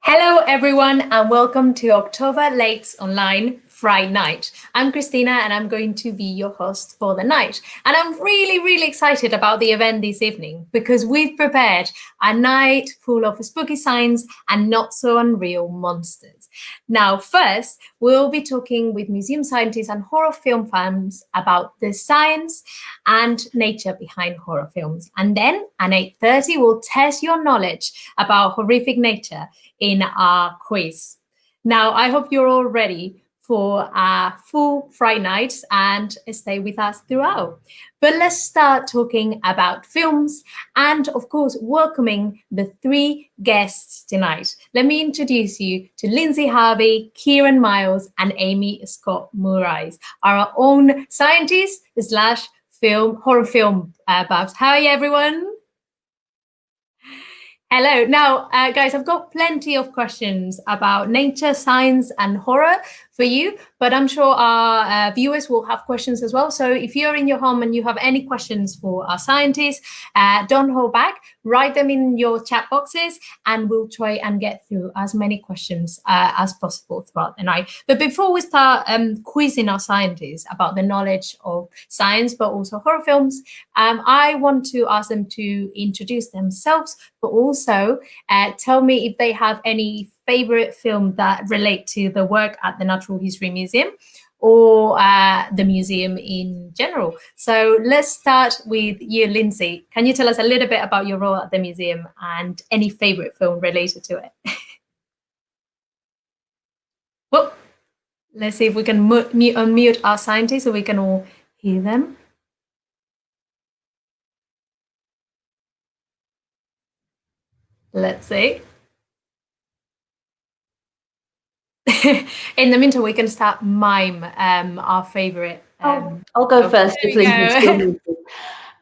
Hello, everyone, and welcome to October Late's Online Fright Night. I'm Christina, and I'm going to be your host for the night. And I'm really excited about the event this evening because we've prepared a night full of spooky signs and not so unreal monsters. Now, first, we'll be talking with museum scientists and horror film fans about the science and nature behind horror films. And then at 8:30, we'll test your knowledge about horrific nature in our quiz. Now, I hope you're all ready for our full Fright nights and stay with us throughout. But let's start talking about films and, of course, welcoming the three guests tonight. Let me introduce you to Lindsay Harvey, Kieran Miles, and Amy Scott Murray, our own scientists slash horror film buffs. Hi, everyone. Hello. Now, guys, I've got plenty of questions about nature, science, and horror for you, but I'm sure our viewers will have questions as well. So if you're in your home and you have any questions for our scientists, don't hold back. Write them in your chat boxes, and we'll try and get through as many questions as possible throughout the night. But before we start quizzing our scientists about the knowledge of science, but also horror films, I want to ask them to introduce themselves, but also tell me if they have any favorite film that relate to the work at the Natural History Museum or the museum in general. So let's start with you, Lindsay. Can you tell us a little bit about your role at the museum and any favorite film related to it? Well, let's see if we can unmute our scientists so we can all hear them. Let's see. In the meantime, we can start mime our favorite. I'll go first if Lindsay's still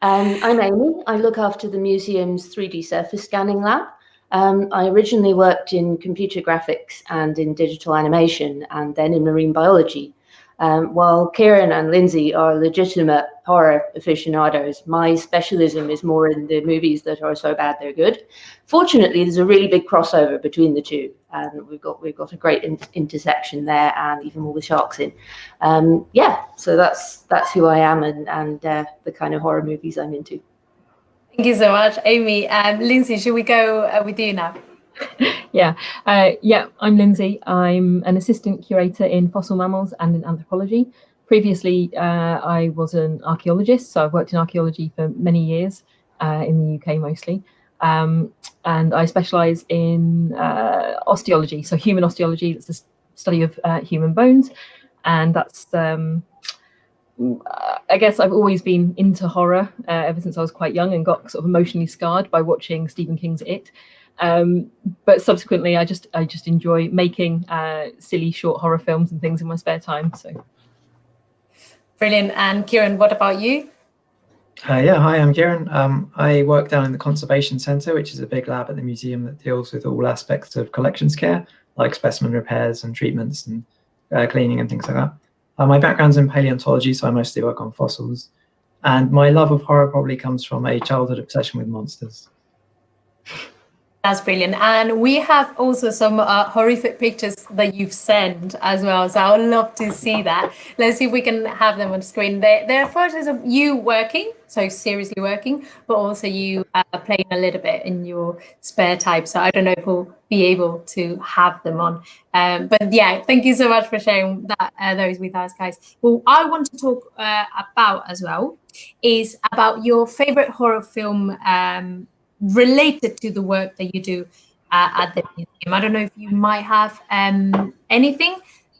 I'm Amy. I look after the museum's 3D surface scanning lab. I originally worked in computer graphics and in digital animation and then in marine biology. While Kieran and Lindsay are legitimate horror aficionados, my specialism is more in the movies that are so bad they're good. Fortunately, there's a really big crossover between the two, and we've got a great intersection there, and even all the sharks in. So that's who I am and the kind of horror movies I'm into. Thank you so much, Amy. Lindsay, should we go with you now? Yeah, I'm Lindsay. I'm an assistant curator in fossil mammals and in anthropology. Previously, I was an archaeologist, so I've worked in archaeology for many years in the UK mostly. And I specialise in osteology, so human osteology. That's the study of human bones. And that's, I guess I've always been into horror ever since I was quite young and got sort of emotionally scarred by watching Stephen King's It. But subsequently, I just enjoy making silly short horror films and things in my spare time. So brilliant. And Kieran, what about you? Hi, I'm Kieran. I work down in the Conservation Centre, which is a big lab at the museum that deals with all aspects of collections care, like specimen repairs and treatments and cleaning and things like that. My background's in paleontology, so I mostly work on fossils. And my love of horror probably comes from a childhood obsession with monsters. That's brilliant. And we have also some horrific pictures that you've sent as well. So I would love to see that. Let's see if we can have them on screen. There are photos of you working, so seriously working, but also you playing a little bit in your spare time. So I don't know if we'll be able to have them on. But yeah, thank you so much for sharing those with us, guys. Well, I want to talk about as well is about your favorite horror film related to the work that you do at the museum. I don't know if you might have anything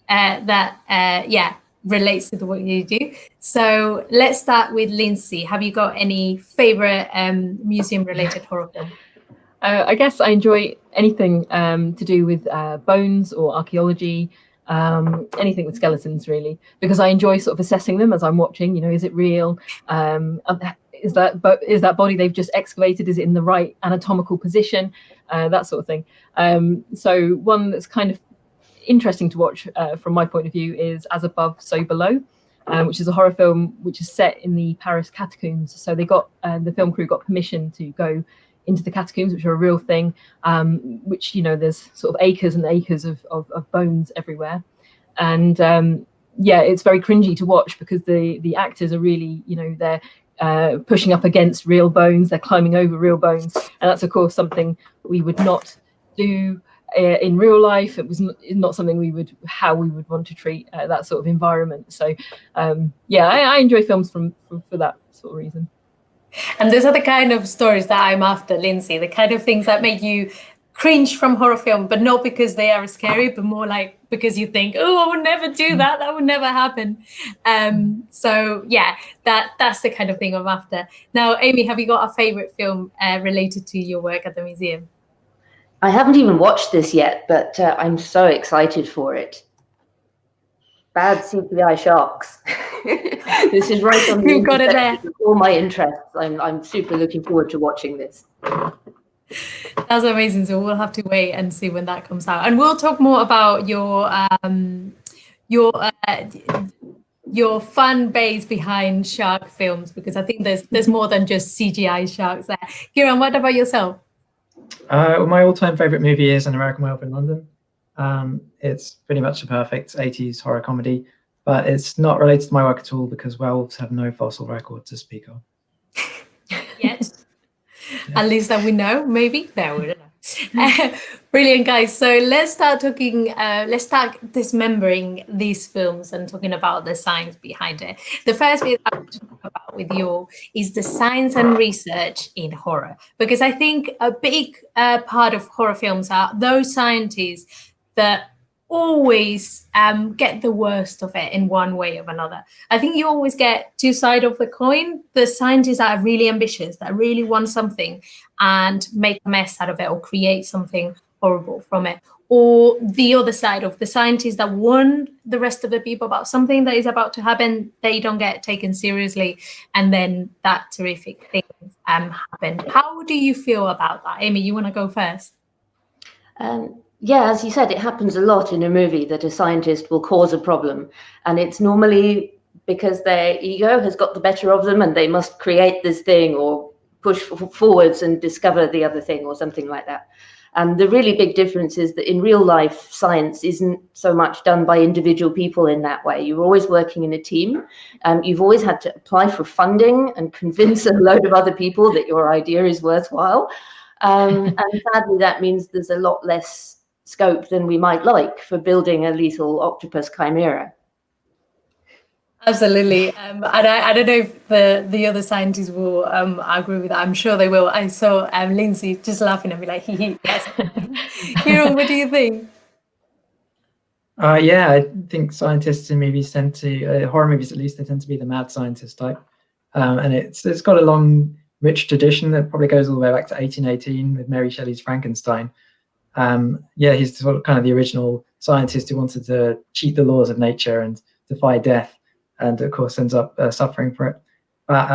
that relates to the work you do. So let's start with Lindsay. Have you got any favorite museum related horror film? I guess I enjoy anything to do with bones or archaeology, anything with skeletons really, because I enjoy sort of assessing them as I'm watching. Is it real? Is that body they've just excavated, is it in the right anatomical position? That sort of thing. So one that's kind of interesting to watch from my point of view is As Above, So Below, which is a horror film which is set in the Paris catacombs. So they got the film crew got permission to go into the catacombs, which are a real thing, which, you know, there's sort of acres and acres of bones everywhere. And yeah, it's very cringy to watch because the actors are really, you know, they're pushing up against real bones, they're climbing over real bones. And that's, of course, something we would not do in real life. It was not something how we would want to treat that sort of environment. So yeah, I enjoy films for that sort of reason. And those are the kind of stories that I'm after, Lindsay, the kind of things that make you cringe from horror film, but not because they are scary, but more like because you think, oh, I would never do that, that would never happen. So yeah, that's the kind of thing I'm after. Now, Amy, have you got a favorite film related to your work at the museum? I haven't even watched this yet, but I'm so excited for it. Bad CGI sharks. This is right on the You've got it there. of all my interests. I'm super looking forward to watching this. That's amazing. So we'll have to wait and see when that comes out, and we'll talk more about your fan base behind shark films, because I think there's more than just CGI sharks there. Kieran, what about yourself? My all-time favorite movie is An American Werewolf in London. It's pretty much a perfect 80s horror comedy, but it's not related to my work at all because werewolves have no fossil record to speak of. Yes. Yeah. At least that we know, maybe. No, we don't know. Brilliant, guys. So let's start talking, let's start dismembering these films and talking about the science behind it. The first bit I want to talk about with you all is the science and research in horror, because I think a big part of horror films are those scientists that always get the worst of it in one way or another. I think you always get two sides of the coin. The scientists that are really ambitious, that really want something and make a mess out of it or create something horrible from it. Or the other side of the scientists that warn the rest of the people about something that is about to happen, they don't get taken seriously, and then that terrific thing happen. How do you feel about that? Amy, you want to go first? Yeah, as you said, it happens a lot in a movie that a scientist will cause a problem. And it's normally because their ego has got the better of them and they must create this thing or push forwards and discover the other thing or something like that. And the really big difference is that in real life, science isn't so much done by individual people in that way. You're always working in a team. You've always had to apply for funding and convince a load of other people that your idea is worthwhile. And sadly, that means there's a lot less scope than we might like for building a lethal octopus chimera. Absolutely. And I don't know if the other scientists will agree with that. I'm sure they will. I saw Lindsay just laughing at me like, hee, yes. Kieran, what do you think? Yeah, I think scientists in movies tend to, horror movies at least, they tend to be the mad scientist type. And it's got a long, rich tradition that probably goes all the way back to 1818 with Mary Shelley's Frankenstein. Yeah, he's sort of kind of the original scientist who wanted to cheat the laws of nature and defy death, and of course ends up suffering for it. But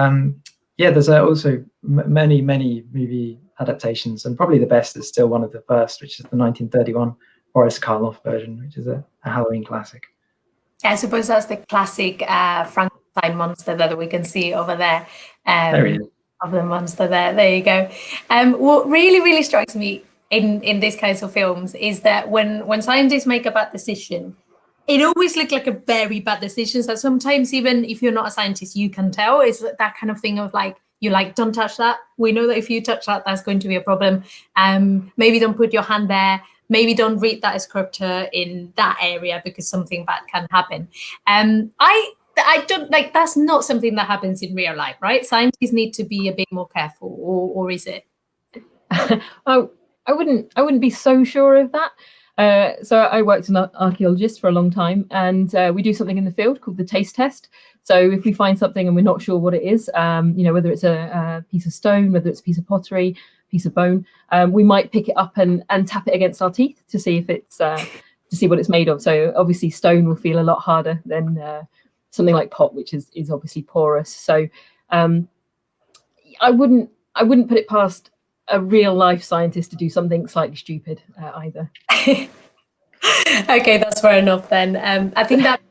yeah, there's also many movie adaptations, and probably the best is still one of the first, which is the 1931 Boris Karloff version, which is a Halloween classic. I suppose that's the classic Frankenstein monster that we can see over there. There he is. Of the monster there you go. What really strikes me in these kinds of films is that when scientists make a bad decision, it always looks like a very bad decision. So sometimes even if you're not a scientist, you can tell. It's that kind of thing of like, you're like, don't touch that. We know that if you touch that, that's going to be a problem. Maybe don't put your hand there. Maybe don't read that scripture in that area because something bad can happen. I don't like, that's not something that happens in real life, right? Scientists need to be a bit more careful, or is it? I wouldn't be so sure of that. So I worked as an archaeologist for a long time, and we do something in the field called the taste test. So if we find something and we're not sure what it is, you know, whether it's a piece of stone, whether it's a piece of pottery, piece of bone, we might pick it up and tap it against our teeth to see if it's to see what it's made of. So obviously stone will feel a lot harder than something like pot, which is obviously porous. So I wouldn't put it past a real life scientist to do something slightly stupid either. Okay, that's fair enough then. I think that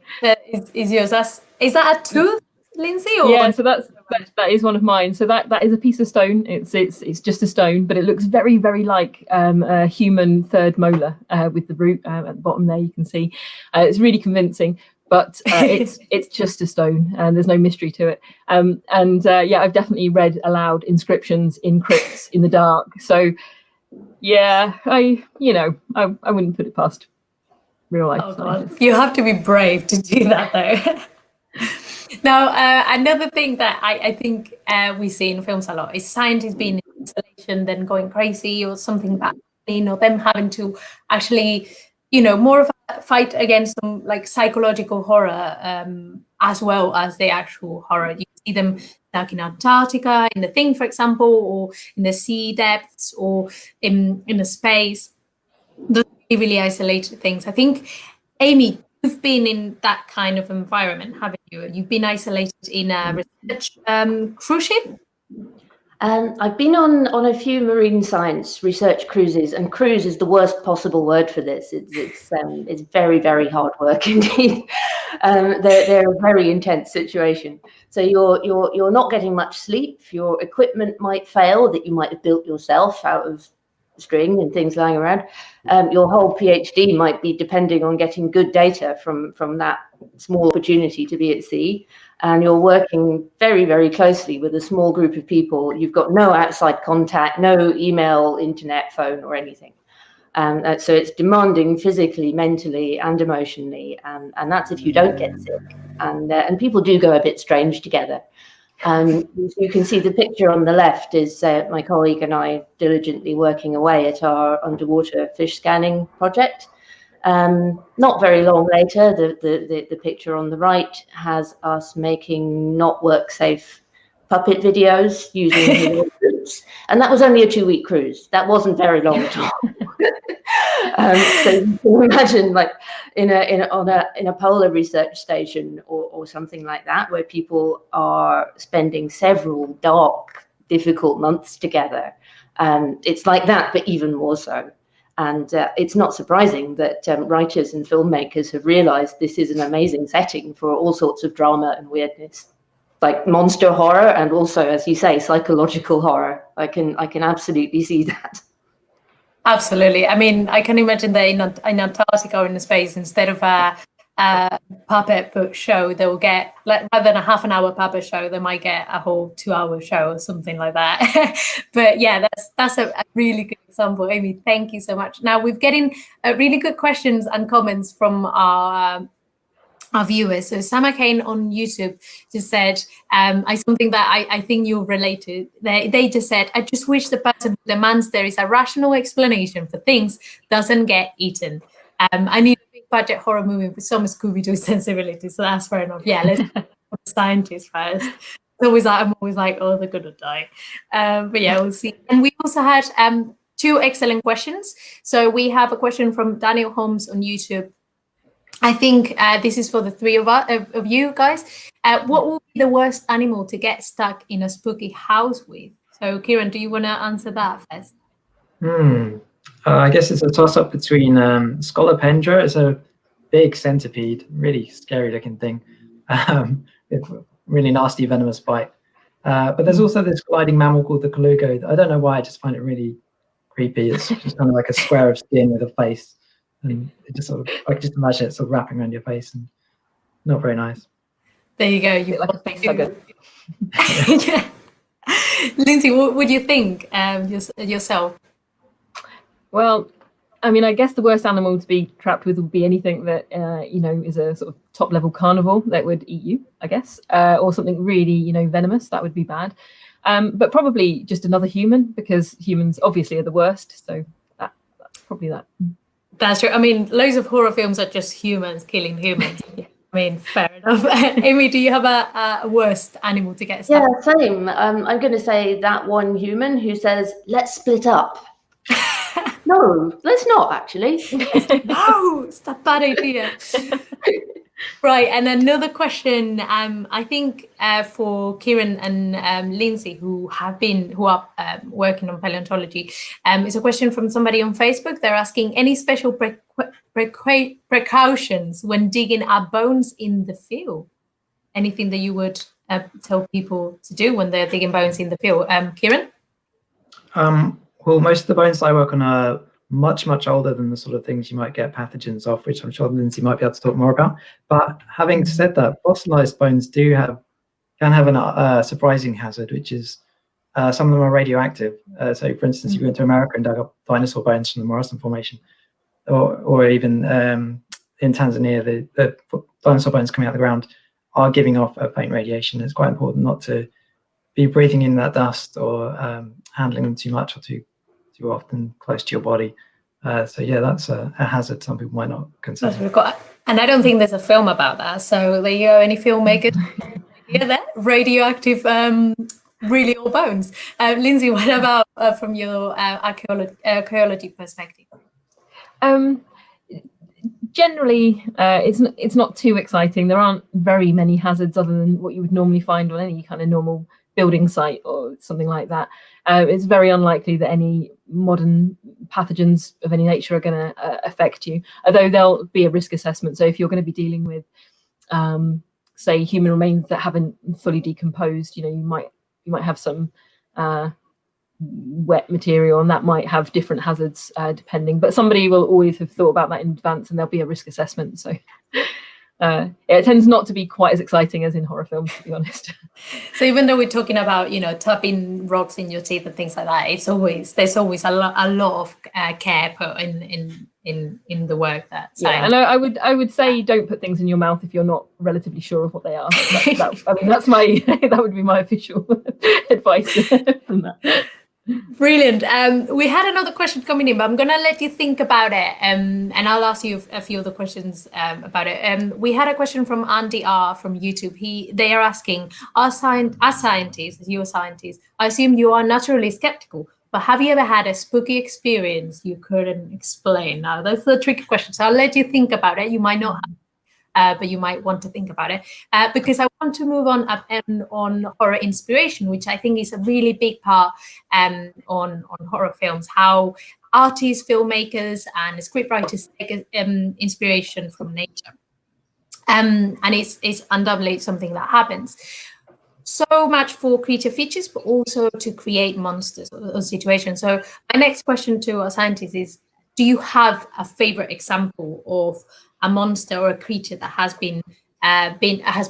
is yours. Is that a tooth? Lindsay? Or Yeah, so that is one of mine. So that is a piece of stone. It's just a stone, but it looks very, very like a human third molar with the root at the bottom there. You can see it's really convincing. But it's just a stone, and there's no mystery to it. Yeah, I've definitely read aloud inscriptions in crypts in the dark. So yeah, I wouldn't put it past real life. Oh God, you have to be brave to do that though. Now, another thing that I think we see in films a lot is scientists being in isolation, then going crazy, or something bad, or them having to actually, more of a fight against some like psychological horror as well as the actual horror. You see them stuck in Antarctica, in The Thing, for example, or in the sea depths, or in the space. Those really, really isolated things. I think, Amy, you've been in that kind of environment, haven't you? You've been isolated in a research cruise ship? I've been on a few marine science research cruises, and cruise is the worst possible word for this. It's very, very hard work indeed. They're a very intense situation. So you're not getting much sleep. Your equipment might fail that you might have built yourself out of string and things lying around. Your whole PhD might be depending on getting good data from that small opportunity to be at sea. And you're working very, very closely with a small group of people. You've got no outside contact, no email, internet, phone, or anything. So it's demanding physically, mentally, and emotionally. And that's if you don't get sick. And people do go a bit strange together. You can see the picture on the left is my colleague and I diligently working away at our underwater fish scanning project. Not very long later, the picture on the right has us making not work safe puppet videos using groups, and that was only a 2-week cruise. That wasn't very long at all. So you can imagine, like in a polar research station or something like that, where people are spending several dark, difficult months together. It's like that, but even more so. And it's not surprising that writers and filmmakers have realized this is an amazing setting for all sorts of drama and weirdness, like monster horror, and also, as you say, psychological horror. I can absolutely see that. Absolutely. I mean, I can imagine that in Antarctica or in the space, instead of a puppet book show, they'll get, like, rather than a half-an-hour puppet show, they might get a whole 2-hour show or something like that. But yeah, that's a really good example, Amy. Thank you so much. Now we're getting really good questions and comments from our viewers. So Sama Kane on YouTube just said, something that I think you'll relate to. They just said, I just wish the person who demands there is a rational explanation for things doesn't get eaten. I need a big budget horror movie with some Scooby-Doo sensibility. So that's fair enough. Yeah, let's put the scientists first. I'm always like, oh, they're gonna die. But yeah, we'll see. And we also had 2 excellent questions. So we have a question from Daniel Holmes on YouTube. I think this is for the 3 of you guys. What would be the worst animal to get stuck in a spooky house with? So, Kieran, do you want to answer that first? I guess it's a toss-up between Scolopendra. It's a big centipede, really scary-looking thing, really nasty venomous bite. But there's also this gliding mammal called the colugo. I don't know why, I just find it really creepy. It's just kind of like a square of skin with a face. And it just sort of, I can just imagine it sort of wrapping around your face, and not very nice. There you go. You like a face hugger. Yeah. Lindsay, what would you think yourself? Well, I mean, I guess the worst animal to be trapped with would be anything that is a sort of top-level carnivore that would eat you, I guess, or something really venomous. That would be bad. But probably just another human, because humans obviously are the worst. So that's probably that. That's true. I mean, loads of horror films are just humans killing humans. Yeah. I mean, fair enough. Amy, do you have a worst animal to get stuck? Yeah, same. I'm going to say that one human who says, let's split up. No, let's not, actually. No, it's a bad idea. Right, and another question, I think for Kieran and Lindsay, who are working on paleontology, it's a question from somebody on Facebook. They're asking, any special precautions when digging up bones in the field? Anything that you would tell people to do when they're digging bones in the field? Kieran? Well, most of the bones I work on are much, much older than the sort of things you might get pathogens off, which I'm sure Lindsay might be able to talk more about. But having said that, fossilized bones can have a surprising hazard, which is some of them are radioactive. So, for instance, if you went to America and dug up dinosaur bones from the Morrison Formation, or even in Tanzania, the dinosaur bones coming out of the ground are giving off a faint radiation. It's quite important not to be breathing in that dust or handling them too much or too often close to your body. So yeah, that's a hazard some people might not consider. And I don't think there's a film about that. So there you go. Any filmmakers? Yeah, that radioactive, really old bones. Lindsay, what about from your archaeology perspective? Generally, it's not too exciting. There aren't very many hazards other than what you would normally find on any kind of normal building site or something like that. It's very unlikely that any modern pathogens of any nature are going to affect you, although there'll be a risk assessment. So if you're going to be dealing with, say, human remains that haven't fully decomposed, you might have some wet material, and that might have different hazards depending. But somebody will always have thought about that in advance, and there'll be a risk assessment. So it tends not to be quite as exciting as in horror films, to be honest. So even though we're talking about tapping rocks in your teeth and things like that, there's always a lot of care put in the work that. Yeah, and I would say don't put things in your mouth if you're not relatively sure of what they are. That's my that would be my official advice from that. Brilliant. We had another question coming in, but I'm going to let you think about it, and I'll ask you a few other questions about it. We had a question from Andy R from YouTube. They are asking, as scientists, you're scientists, I assume you are naturally skeptical, but have you ever had a spooky experience you couldn't explain? Now, that's the tricky question, so I'll let you think about it. You might not have, but you might want to think about it, because I want to move on horror inspiration, which I think is a really big part on horror films, how artists, filmmakers and scriptwriters take inspiration from nature. And it's undoubtedly something that happens. So much for creature features, but also to create monsters or situations. So my next question to our scientists is, do you have a favorite example of a monster or a creature that has been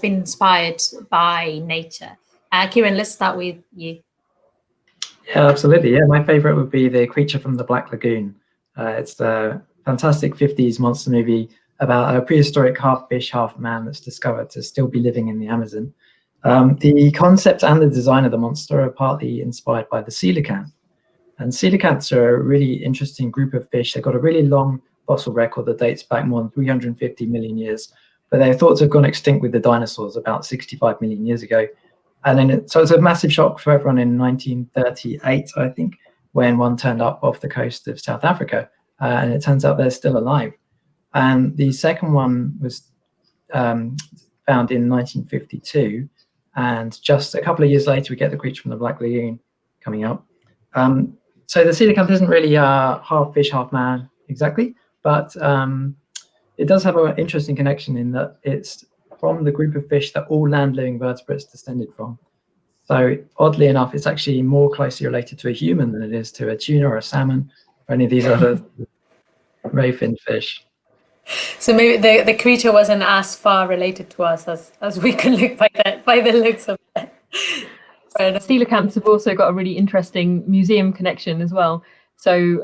inspired by nature? Kieran, let's start with you. Yeah, absolutely. Yeah, my favorite would be the creature from the Black Lagoon. It's a fantastic 50s monster movie about a prehistoric half fish, half man that's discovered to still be living in the Amazon. The concept and the design of the monster are partly inspired by the coelacanth. And coelacanths are a really interesting group of fish. They've got a really long fossil record that dates back more than 350 million years, but they're thought to have gone extinct with the dinosaurs about 65 million years ago. And then so it's a massive shock for everyone in 1938, I think, when one turned up off the coast of South Africa, and it turns out they're still alive. And the second one was found in 1952, and just a couple of years later, we get the creature from the Black Lagoon coming up. So the coelacanth isn't really half fish, half man exactly, but it does have an interesting connection in that it's from the group of fish that all land-living vertebrates descended from. So oddly enough, it's actually more closely related to a human than it is to a tuna or a salmon or any of these other ray-finned fish. So maybe the creature wasn't as far related to us as we can look by the looks of it. Coelacanths have also got a really interesting museum connection as well. So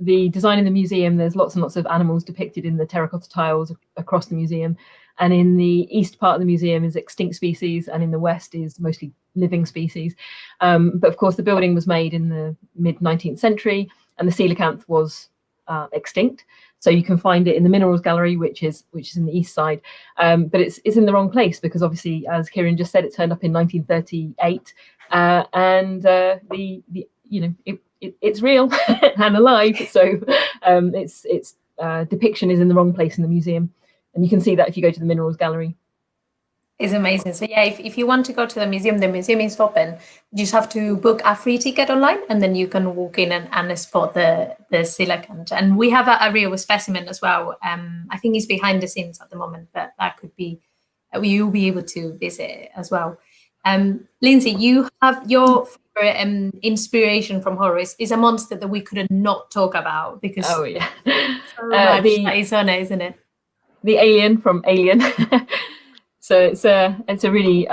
the design in the museum, there's lots and lots of animals depicted in the terracotta tiles across the museum. And in the east part of the museum is extinct species, and in the west is mostly living species. But of course, the building was made in the mid-19th century, and the coelacanth was extinct. So you can find it in the Minerals Gallery, which is in the east side. But it's in the wrong place because obviously, as Kieran just said, it turned up in 1938, and it's real and alive. So its depiction is in the wrong place in the museum. And you can see that if you go to the Minerals Gallery. It's amazing. So yeah, if you want to go to the museum is open. You just have to book a free ticket online, and then you can walk in and spot the coelacanth. And we have a real specimen as well. I think he's behind the scenes at the moment, but that could be, you'll be able to visit as well. Lindsay, you have your favorite inspiration from horror is a monster that we couldn't not talk about because Oh yeah, so much that is on it, isn't it? The alien from Alien. So it's a really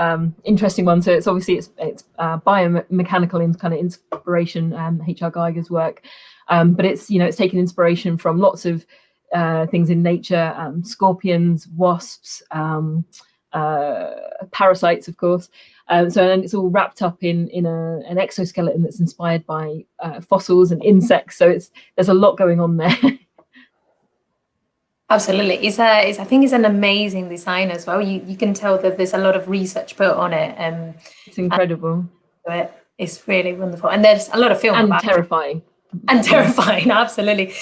interesting one. So it's obviously it's biomechanical in kind of inspiration, H.R. Geiger's work, but it's it's taken inspiration from lots of things in nature, scorpions, wasps, parasites, of course. So and it's all wrapped up in an exoskeleton that's inspired by fossils and insects. So there's a lot going on there. Absolutely, I think it's an amazing design as well. You can tell that there's a lot of research put on it. It's incredible. It's really wonderful, and there's a lot of film and about terrifying. And terrifying, absolutely.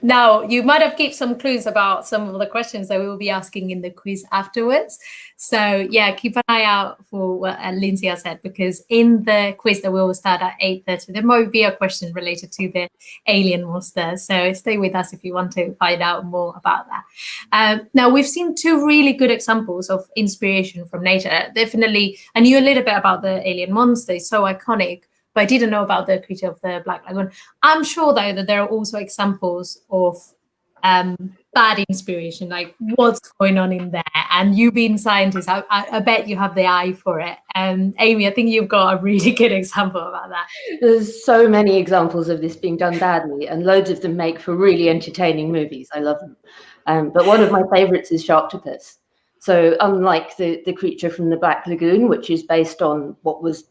Now, you might have given some clues about some of the questions that we will be asking in the quiz afterwards. So, yeah, keep an eye out for what Lindsay has said, because in the quiz that we will start at 8:30, there might be a question related to the alien monster. So stay with us if you want to find out more about that. Now, we've seen two really good examples of inspiration from nature. Definitely, I knew a little bit about the alien monster. It's so iconic. But I didn't know about the creature of the Black Lagoon. I'm sure, though, that there are also examples of bad inspiration, like what's going on in there. And you being scientists, I bet you have the eye for it. Amy, I think you've got a really good example about that. There's so many examples of this being done badly, and loads of them make for really entertaining movies. I love them. But one of my favorites is Sharktopus. So unlike the creature from the Black Lagoon, which is based on what was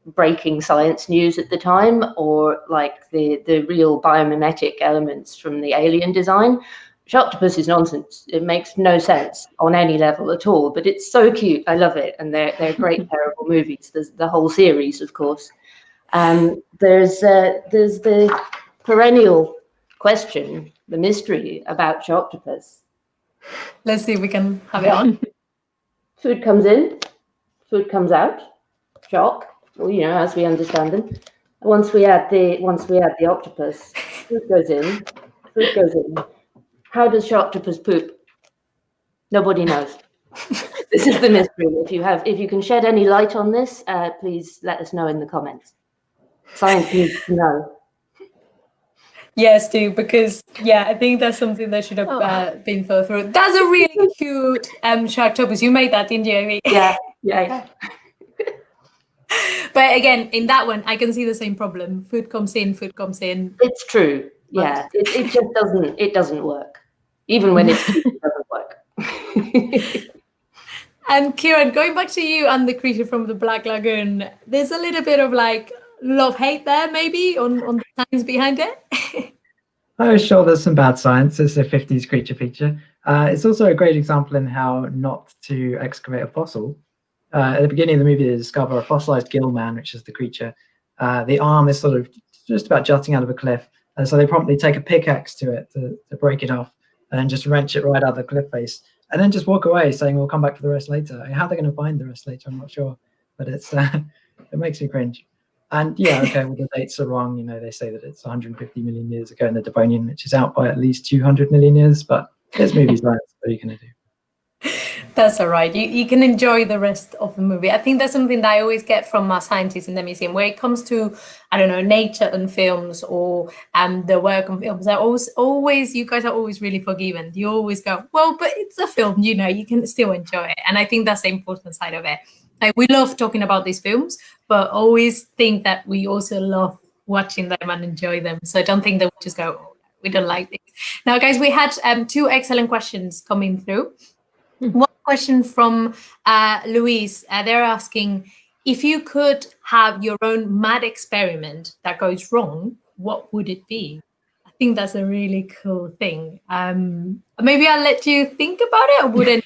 breaking science news at the time, or like the real biomimetic elements from the Alien design, Sharktopus is nonsense. It makes no sense on any level at all, but it's so cute. I love it, and they're great terrible movies. There's the whole series, of course. There's the perennial question, the mystery about Sharktopus. Let's see if we can have it on. Food comes in, food comes out. Shark. Well, as we understand them. Once we add the octopus, food goes in. How does Sharktopus poop? Nobody knows. This is the mystery. If you can shed any light on this, please let us know in the comments. Science needs to know. Yes, do, because I think that's something that should have been thought through. That's a really cute Sharktopus. You made that, didn't you, Amy? Yeah. But again, in that one, I can see the same problem. Food comes in. It's true. Yeah, it just doesn't work. Even when it doesn't work. And Kieran, going back to you and the creature from the Black Lagoon, there's a little bit of like love-hate there, maybe, on the science behind it. Oh, sure, there's some bad science. It's a 50s creature feature. It's also a great example in how not to excavate a fossil. At the beginning of the movie, they discover a fossilized gill man, which is the creature. The arm is sort of just about jutting out of a cliff. And so they promptly take a pickaxe to it to break it off, and then just wrench it right out of the cliff face, and then just walk away saying, we'll come back for the rest later. How they're going to find the rest later, I'm not sure. But it makes me cringe. And the dates are wrong. They say that it's 150 million years ago in the Devonian, which is out by at least 200 million years. But it's movie science. What are you going to do? That's all right. You can enjoy the rest of the movie. I think that's something that I always get from our scientists in the museum. Where it comes to, I don't know, nature and films or the work on films, always you guys are always really forgiving. You always go, well, but it's a film, you can still enjoy it. And I think that's the important side of it. Like, we love talking about these films, but always think that we also love watching them and enjoy them. So I don't think that we just go, oh, we don't like this. Now, guys, we had two excellent questions coming through. One question from Louise. They're asking, if you could have your own mad experiment that goes wrong, what would it be? I think that's a really cool thing. Maybe I'll let you think about it, or wouldn't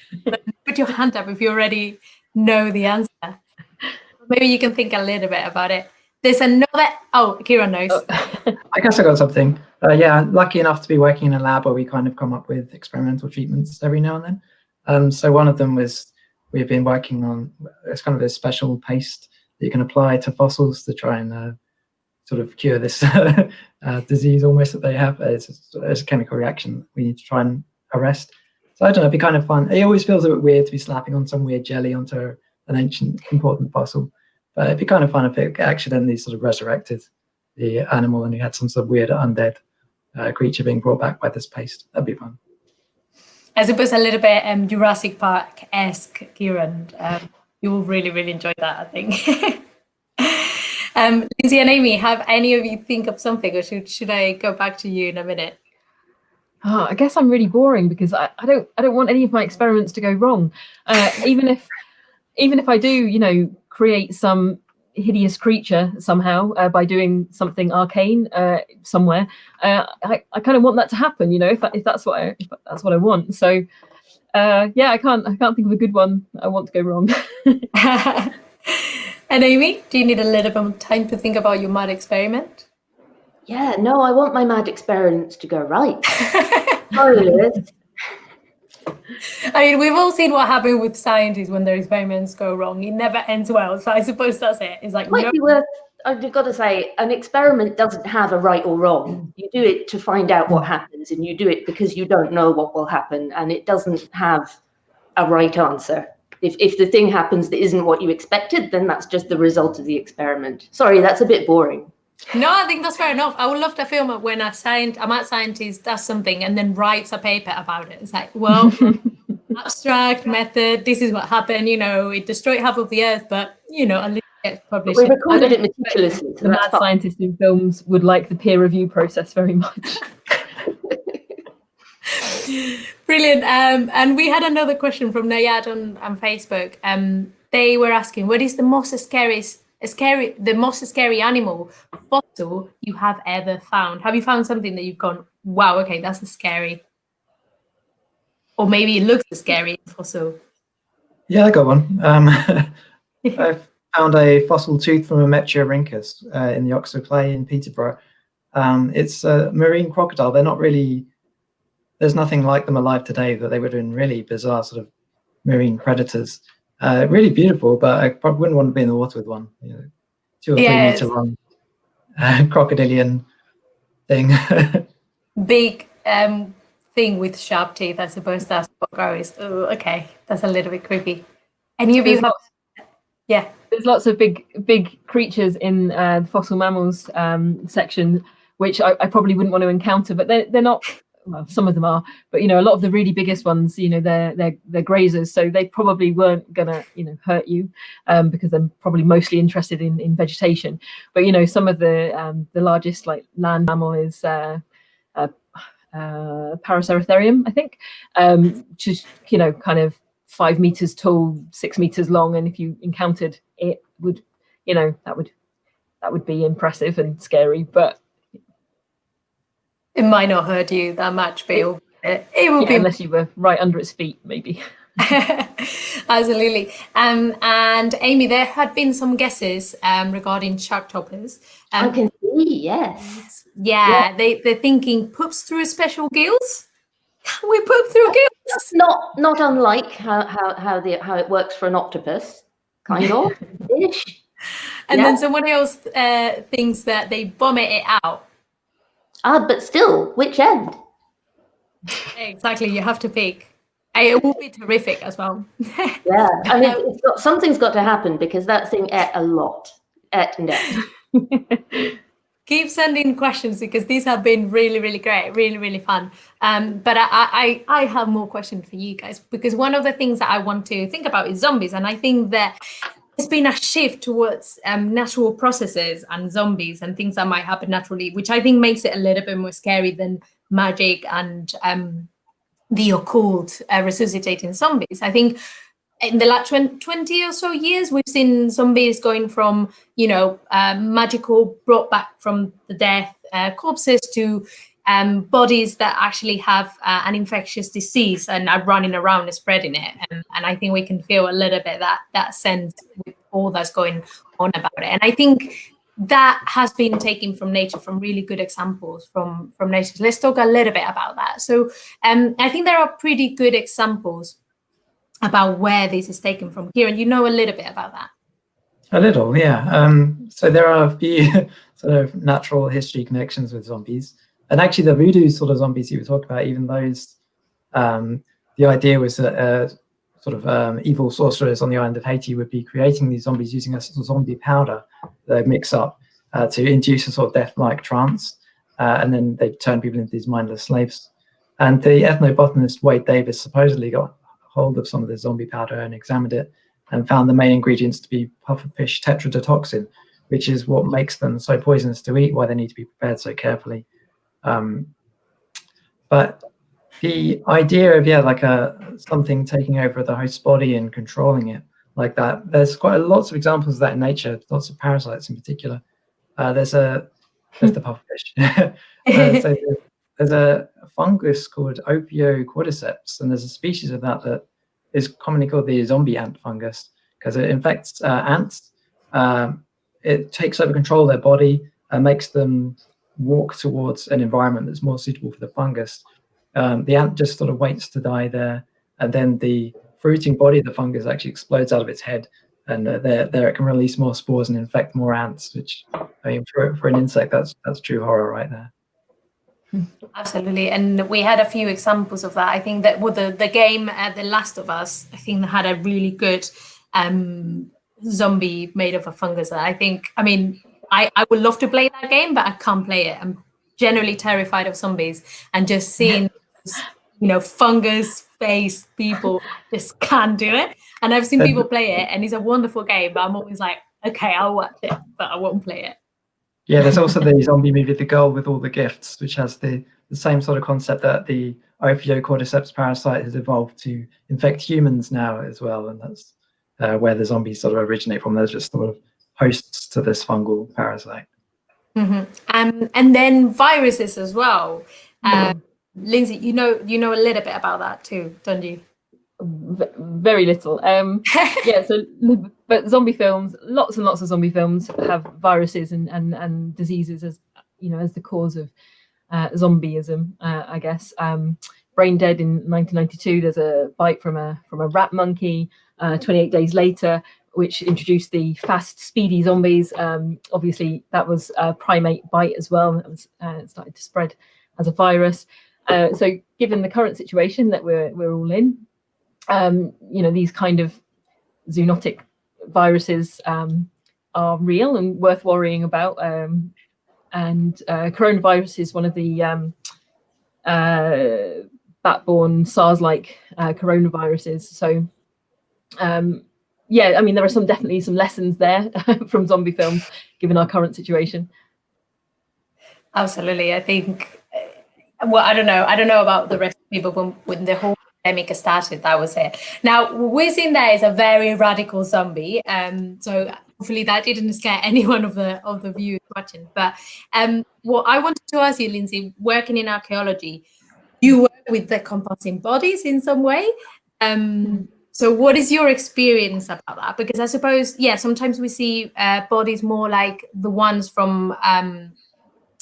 put your hand up if you already know the answer. Maybe you can think a little bit about it. There's another. Oh, Kieran knows. I guess I got something. I'm lucky enough to be working in a lab where we kind of come up with experimental treatments every now and then. So one of them was we've been working on, it's kind of a special paste that you can apply to fossils to try and sort of cure this disease almost that they have. It's a chemical reaction we need to try and arrest. So I don't know, it'd be kind of fun. It always feels a bit weird to be slapping on some weird jelly onto an ancient important fossil. But it'd be kind of fun if it accidentally sort of resurrected the animal and you had some sort of weird undead creature being brought back by this paste. That'd be fun. I suppose a little bit Jurassic Park-esque, Kieran. You will really, really enjoy that, I think. Lindsay and Amy, have any of you think of something, or should I go back to you in a minute? Oh, I guess I'm really boring because I don't want any of my experiments to go wrong. Even if I do, create some hideous creature somehow by doing something arcane somewhere, I kind of want that to happen. If that's what I want. So yeah, I can't think of a good one I want to go wrong. And Amy, do you need a little bit of time to think about your mad experiment? Yeah, no, I want my mad experiments to go right. Sorry, Liz. I mean, we've all seen what happens with scientists when their experiments go wrong. It never ends well. So I suppose that's it. It's like, Might be worth, I've got to say, an experiment doesn't have a right or wrong. You do it to find out what happens, and you do it because you don't know what will happen, and it doesn't have a right answer. If the thing happens that isn't what you expected, then that's just the result of the experiment. Sorry, that's a bit boring. No, I think that's fair enough. I would love to film it when a mad scientist does something and then writes a paper about it. It's like, well, abstract method, this is what happened, it destroyed half of the earth, but, at least it's published. We recorded it meticulously. The mad scientists in films would like the peer review process very much. Brilliant. And we had another question from Nayad on Facebook. They were asking, what is the most scary animal fossil you have ever found? Have you found something that you've gone, wow, okay, that's a scary, or maybe it looks a scary fossil? Yeah, I got one. I found a fossil tooth from a Metriorhynchus in the Oxford Clay in Peterborough. It's a marine crocodile. They're not really, there's nothing like them alive today, that they would have been really bizarre sort of marine predators. Really beautiful, but I probably wouldn't want to be in the water with one. 2 or 3 meter long crocodilian thing. Big thing with sharp teeth. I suppose that's what goes. Oh, okay, that's a little bit creepy. Any of you? Yeah. There's lots of big creatures in the fossil mammals section, which I probably wouldn't want to encounter, but they're not. Well, some of them are, but a lot of the really biggest ones, they're grazers, so they probably weren't gonna hurt you because they're probably mostly interested in vegetation. But some of the largest like land mammal is Paraceratherium, I think, just kind of 5 meters tall, 6 meters long, and if you encountered it, would that would be impressive and scary, but it might not hurt you that much, but it will be, unless you were right under its feet, maybe. Absolutely. And Amy, there had been some guesses regarding shark toppers. I can see, yes. Yeah. They're thinking poops through special gills. Can we poop through gills? That's not unlike how it works for an octopus, kind of ish. And then someone else thinks that they vomit it out. But still, which end? Exactly, you have to pick. It will be terrific as well. Yeah, I mean, something's got to happen because that thing ate a lot. And Keep sending questions because these have been really, really great, really, really fun. But I have more questions for you guys, because one of the things that I want to think about is zombies, and I think that there's been a shift towards natural processes and zombies and things that might happen naturally, which I think makes it a little bit more scary than magic and the occult resuscitating zombies. I think in the last 20 or so years, we've seen zombies going from, magical brought back from the death corpses to bodies that actually have an infectious disease and are running around and spreading it. And I think we can feel a little bit that sense with all that's going on about it. And I think that has been taken from nature, from really good examples from nature. Let's talk a little bit about that. So I think there are pretty good examples about where this is taken from here. And you know a little bit about that. A little, yeah. So there are a few sort of natural history connections with zombies. And actually the voodoo sort of zombies you were talking about, even those, the idea was that sort of evil sorcerers on the island of Haiti would be creating these zombies using a sort of zombie powder they mix up to induce a sort of death-like trance, and then they turn people into these mindless slaves. And the ethnobotanist Wade Davis supposedly got hold of some of the zombie powder and examined it and found the main ingredients to be pufferfish tetrodotoxin, which is what makes them so poisonous to eat, why they need to be prepared so carefully. But the idea of like something taking over the host's body and controlling it like that, there's quite lots of examples of that in nature, lots of parasites in particular. There's the pufferfish. So there's a fungus called Opiocordyceps, and there's a species of that is commonly called the zombie ant fungus because it infects ants. It takes over control of their body and makes them walk towards an environment that's more suitable for the fungus. The ant just sort of waits to die there, and then the fruiting body of the fungus actually explodes out of its head, and there it can release more spores and infect more ants, which, I mean, for an insect, that's true horror right there. Absolutely, and we had a few examples of that. I think that with the game The Last of Us, I think they had a really good zombie made of a fungus. I mean, I would love to play that game, but I can't play it. I'm generally terrified of zombies, and just seeing fungus-based people, just can't do it. And I've seen people play it, and it's a wonderful game, but I'm always like, okay, I'll watch it, but I won't play it. Yeah, there's also the zombie movie The Girl with All the Gifts, which has the same sort of concept that the Opiocordyceps parasite has evolved to infect humans now as well, and that's where the zombies sort of originate from. They're just sort of hosts to this fungal parasite. Mm-hmm. And then viruses as well. Lindsay, you know a little bit about that too, don't you? Very little. Yeah. So, but zombie films, lots and lots of zombie films have viruses and diseases as as the cause of zombieism. I guess. Brain Dead in 1992. There's a bite from a rat monkey. 28 days later, which introduced the fast, speedy zombies. Obviously, that was a primate bite as well. It was started to spread as a virus. So, given the current situation that we're all in, these kind of zoonotic viruses are real and worth worrying about. And coronavirus is one of the bat-borne SARS-like coronaviruses. So, yeah, I mean, there are definitely some lessons there from zombie films, given our current situation. Absolutely, I think. Well, I don't know about the rest of people, when the whole pandemic started, that was it. Now, within there is a very radical zombie, so hopefully that didn't scare anyone of the viewers watching. But what I wanted to ask you, Lindsay, working in archaeology, you work with decomposing bodies in some way. So what is your experience about that? Because I suppose, sometimes we see bodies more like the ones from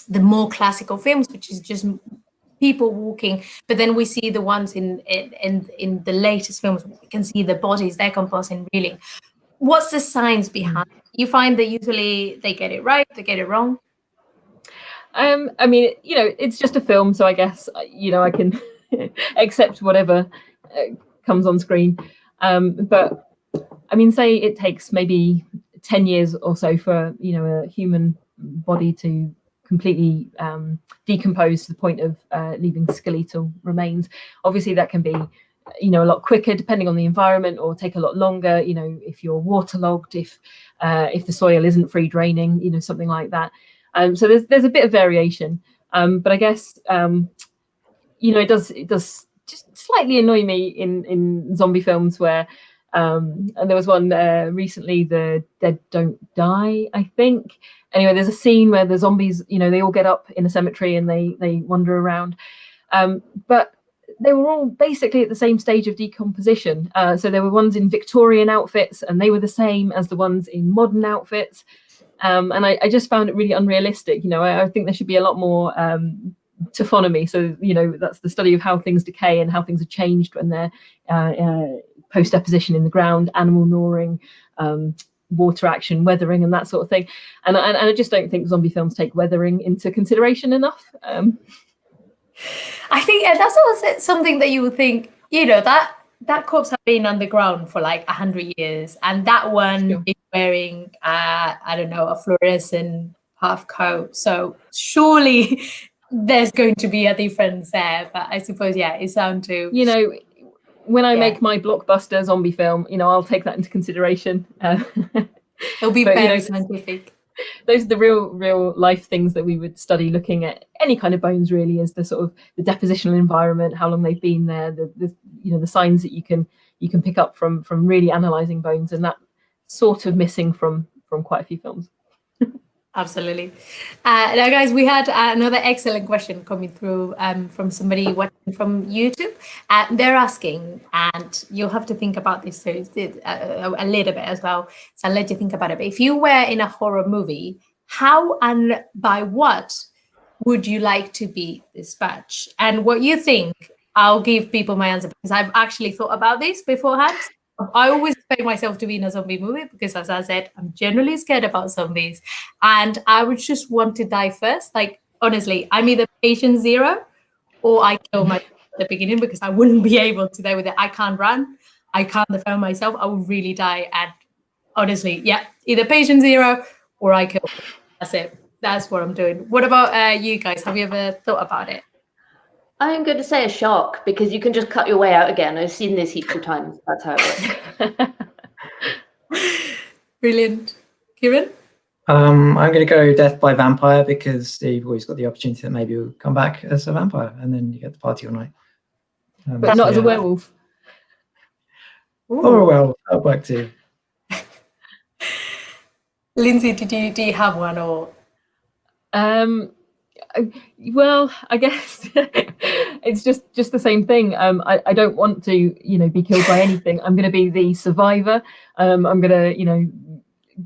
the more classical films, which is just people walking, but then we see the ones in the latest films, we can see the bodies decomposing really. What's the science behind it? You find that usually they get it right, they get it wrong? I mean, it's just a film, so I guess I can accept whatever comes on screen. But I mean, say it takes maybe 10 years or so for a human body to completely decompose to the point of leaving skeletal remains. Obviously, that can be a lot quicker depending on the environment, or take a lot longer. If you're waterlogged, if the soil isn't free draining, something like that. So there's a bit of variation, but I guess it does just slightly annoy me in zombie films where and there was one recently, The Dead Don't Die, I think. Anyway, there's a scene where the zombies, they all get up in a cemetery and they wander around, but they were all basically at the same stage of decomposition. So there were ones in Victorian outfits, and they were the same as the ones in modern outfits. And I just found it really unrealistic. I think there should be a lot more taphonomy. So, that's the study of how things decay and how things are changed when they're post-deposition in the ground, animal gnawing, water action, weathering, and that sort of thing. And I just don't think zombie films take weathering into consideration enough. I think that's also something that you would think, that that corpse has been underground for like 100 years, and that one is wearing, I don't know, a fluorescent half coat. So surely there's going to be a difference there. But I suppose, yeah, it's down to, you know, when I make my blockbuster zombie film, you know, I'll take that into consideration. It'll be very scientific. Those are the real life things that we would study looking at any kind of bones, really, is the sort of the depositional environment, how long they've been there, the you know, the signs that you can pick up from really analysing bones, and that sort of missing from quite a few films. Absolutely. Now, guys, we had another excellent question coming through from somebody watching from YouTube. They're asking, and you'll have to think about this a little bit as well, so I'll let you think about it. But if you were in a horror movie, how and by what would you like to be dispatched? And what you think, I'll give people my answer, because I've actually thought about this beforehand. I always expect myself to be in a zombie movie because, as I said, I'm generally scared about zombies, and I would just want to die first. Like, honestly, I'm either patient zero or I kill myself at the beginning, because I wouldn't be able to deal with it. I can't run, I can't defend myself. I would really die. And honestly, yeah, either patient zero or I kill myself. That's it. That's what I'm doing. What about you guys? Have you ever thought about it? I'm going to say a shark, because you can just cut your way out again. I've seen this heaps of times. That's how it works. Brilliant. Kieran? I'm going to go death by vampire, because you've always got the opportunity that maybe you'll come back as a vampire and then you get to party all night. But not as a werewolf. Or a werewolf, that'll work too. Lindsay, do you have one, or? Well, I guess it's just the same thing. I don't want to, you know, be killed by anything. I'm going to be the survivor. I'm going to, you know,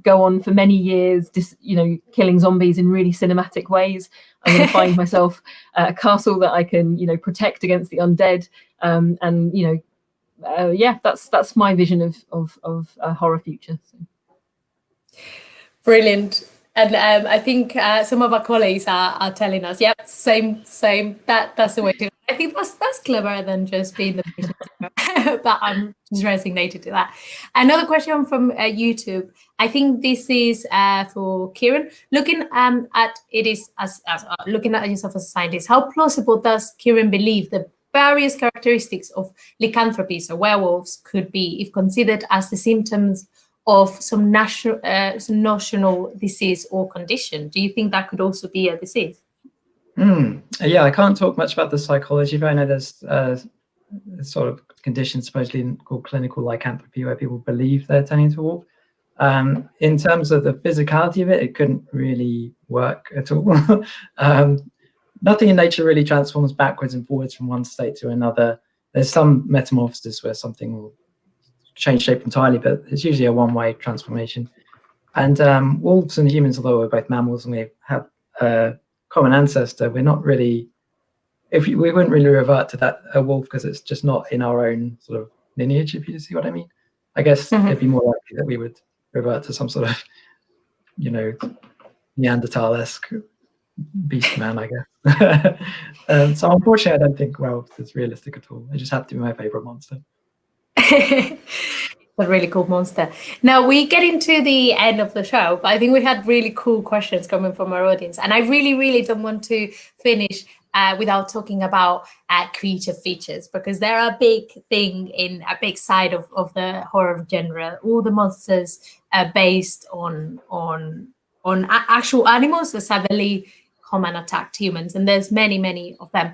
go on for many years, you know, killing zombies in really cinematic ways. I'm going to find myself a castle that I can, you know, protect against the undead. And you know, yeah, that's my vision of a horror future. So. Brilliant. And I think some of our colleagues are telling us, yep, same. That's the way to. I think that's cleverer than just being the patient. But I'm just resignated to that. Another question from YouTube. I think this is for Kieran. Looking at it is as looking at yourself as a scientist, how plausible does Kieran believe the various characteristics of lycanthropy, so werewolves, could be if considered as the symptoms of some national disease or condition? Do you think that could also be a disease? Yeah, I can't talk much about the psychology, but I know there's sort of conditions supposedly called clinical lycanthropy, where people believe they're turning into a wolf. In terms of the physicality of it, it couldn't really work at all. Nothing in nature really transforms backwards and forwards from one state to another. There's some metamorphosis where something will change shape entirely, but it's usually a one-way transformation. And wolves and humans, although we're both mammals and we have a common ancestor, we're not really, we wouldn't really revert to that wolf, because it's just not in our own sort of lineage, if you see what I mean. I guess it'd be more likely that we would revert to some sort of, you know, Neanderthal-esque beast man, I guess. So unfortunately, I don't think werewolves is realistic at all. It just happened to be my favorite monster. A really cool monster. Now we get into the end of the show, but I think we had really cool questions coming from our audience, and I really don't want to finish without talking about creature features, because they're a big thing in a big side of the horror genre. All the monsters are based on actual animals that suddenly come and attack humans, and there's many of them.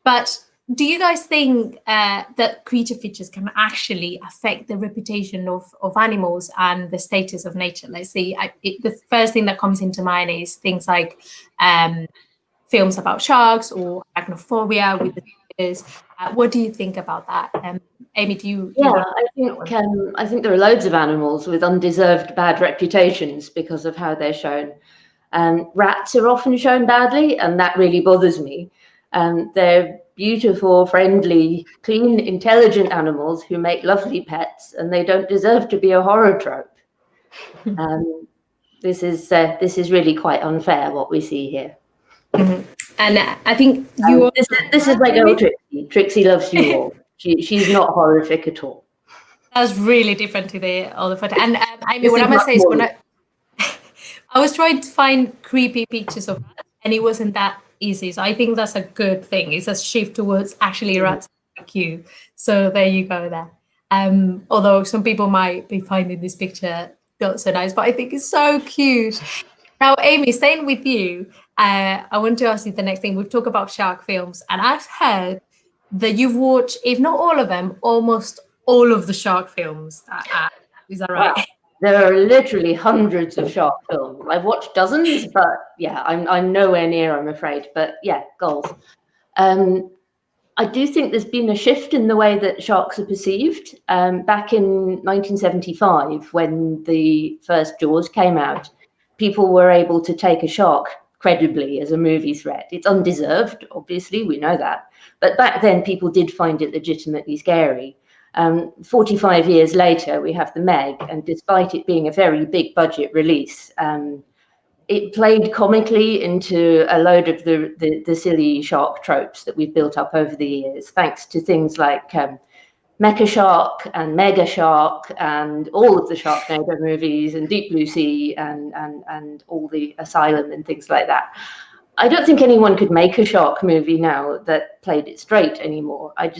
But do you guys think that creature features can actually affect the reputation of animals and the status of nature? Let's see, the first thing that comes into mind is things like films about sharks or arachnophobia with the features. What do you think about that? Amy, do you? Yeah, I think there are loads of animals with undeserved bad reputations because of how they're shown. Rats are often shown badly, and that really bothers me. They're beautiful, friendly, clean, intelligent animals who make lovely pets, and they don't deserve to be a horror trope. This is really quite unfair what we see here. And I think this is like old Trixie. Trixie loves you all. She's not horrific at all. That's really different to the other photo. And I mean, This what is I'm gonna much say is more- when I was trying to find creepy pictures of rats, and it wasn't that easy. So I think that's a good thing. It's a shift towards actually rats like you. So there you go there. Although some people might be finding this picture not so nice, but I think it's so cute. Now, Amy, staying with you, I want to ask you the next thing. We've talked about shark films, and I've heard that you've watched, if not all of them, almost all of the shark films. Is that right? Wow. There are literally hundreds of shark films. I've watched dozens, but yeah, I'm nowhere near, I'm afraid. But yeah, goals. I do think there's been a shift in the way that sharks are perceived. Back in 1975, when the first Jaws came out, people were able to take a shark credibly as a movie threat. It's undeserved, obviously, we know that. But back then, people did find it legitimately scary. 45 years later, we have the Meg, and despite it being a very big budget release, it played comically into a load of the silly shark tropes that we've built up over the years, thanks to things like Mecha Shark and Mega Shark and all of the Sharknado movies and Deep Blue Sea and all the Asylum and things like that. I don't think anyone could make a shark movie now that played it straight anymore. I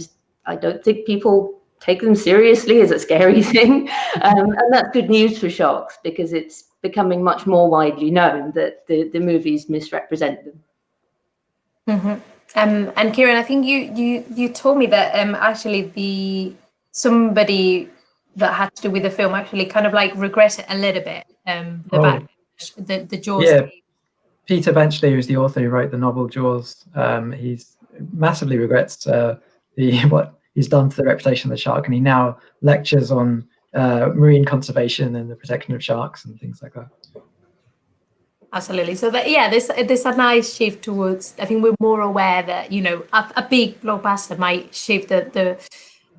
don't think people take them seriously as a scary thing. And that's good news for sharks, because it's becoming much more widely known that the movies misrepresent them. Mm-hmm. And Kieran, I think you told me that actually somebody that had to do with the film actually kind of like regretted a little bit the Jaws. Yeah, Peter Benchley, who's the author who wrote the novel Jaws, he's massively regrets what he's done to the reputation of the shark, and he now lectures on marine conservation and the protection of sharks and things like that. Absolutely. So there's a nice shift towards. I think we're more aware that a big blockbuster might shift the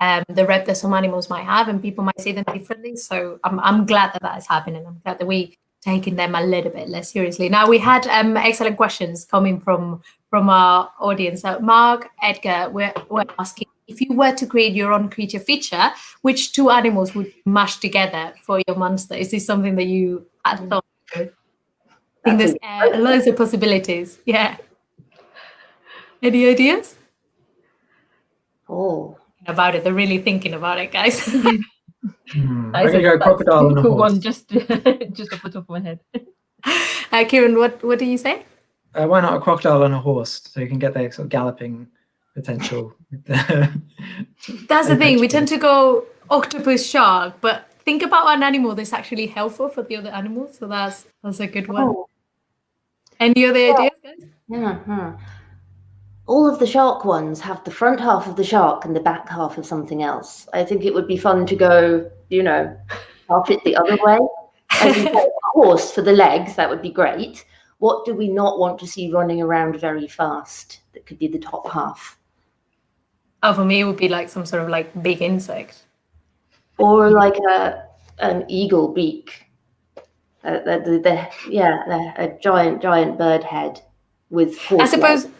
rep that some animals might have, and people might see them differently. So I'm glad that is happening. I'm glad that we taking them a little bit less seriously. Now, we had excellent questions coming from our audience. So Mark, Edgar, we're asking, if you were to create your own creature feature, which two animals would you mash together for your monster? Is this something that you had thought of? I think there's loads of possibilities. Yeah. Any ideas? Oh. About it. They're really thinking about it, guys. I'm going to go crocodile and a horse. One just off the top of my head. Kieran, what do you say? Why not a crocodile and a horse, so you can get their sort of galloping potential? That's the thing. We tend to go octopus, shark, but think about an animal that's actually helpful for the other animals. So that's a good one. Oh. Any other ideas, guys? Yeah. All of the shark ones have the front half of the shark and the back half of something else. I think it would be fun to go, half it the other way. As you say, a horse for the legs, that would be great. What do we not want to see running around very fast? That could be the top half. Oh, for me, it would be like some sort of like big insect. Or like an eagle beak. A giant bird head with horse I suppose legs.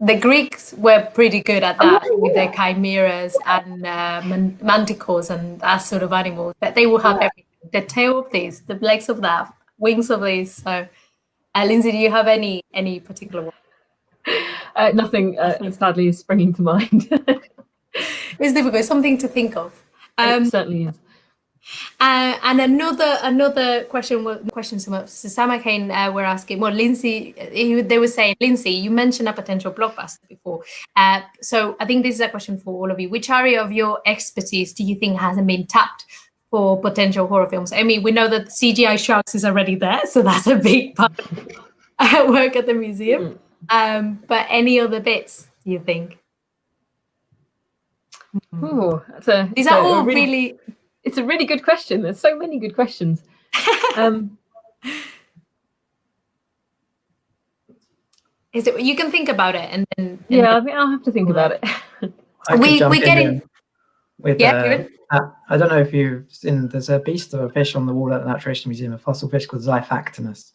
The Greeks were pretty good at that with their chimeras and manticores and that sort of animals. That they will have everything. The tail of this, the legs of that, wings of this. So, Lindsay, do you have any particular one? Nothing sadly is springing to mind. It's difficult. Something to think of. It certainly is. And another question Sam and Kane were asking. Well, Lindsay, they were saying, Lindsay, you mentioned a potential blockbuster before. So I think this is a question for all of you. Which area of your expertise do you think hasn't been tapped for potential horror films? I mean, we know that CGI sharks is already there, so that's a big part of work at the museum. But any other bits, do you think? Oh, these are all really. It's a really good question. There's so many good questions. Is it? You can think about it, and then. Yeah, I think I'll have to think about it. We get in. With I don't know if you've seen. There's a beast of a fish on the wall at the Natural History Museum, a fossil fish called Xiphactinus.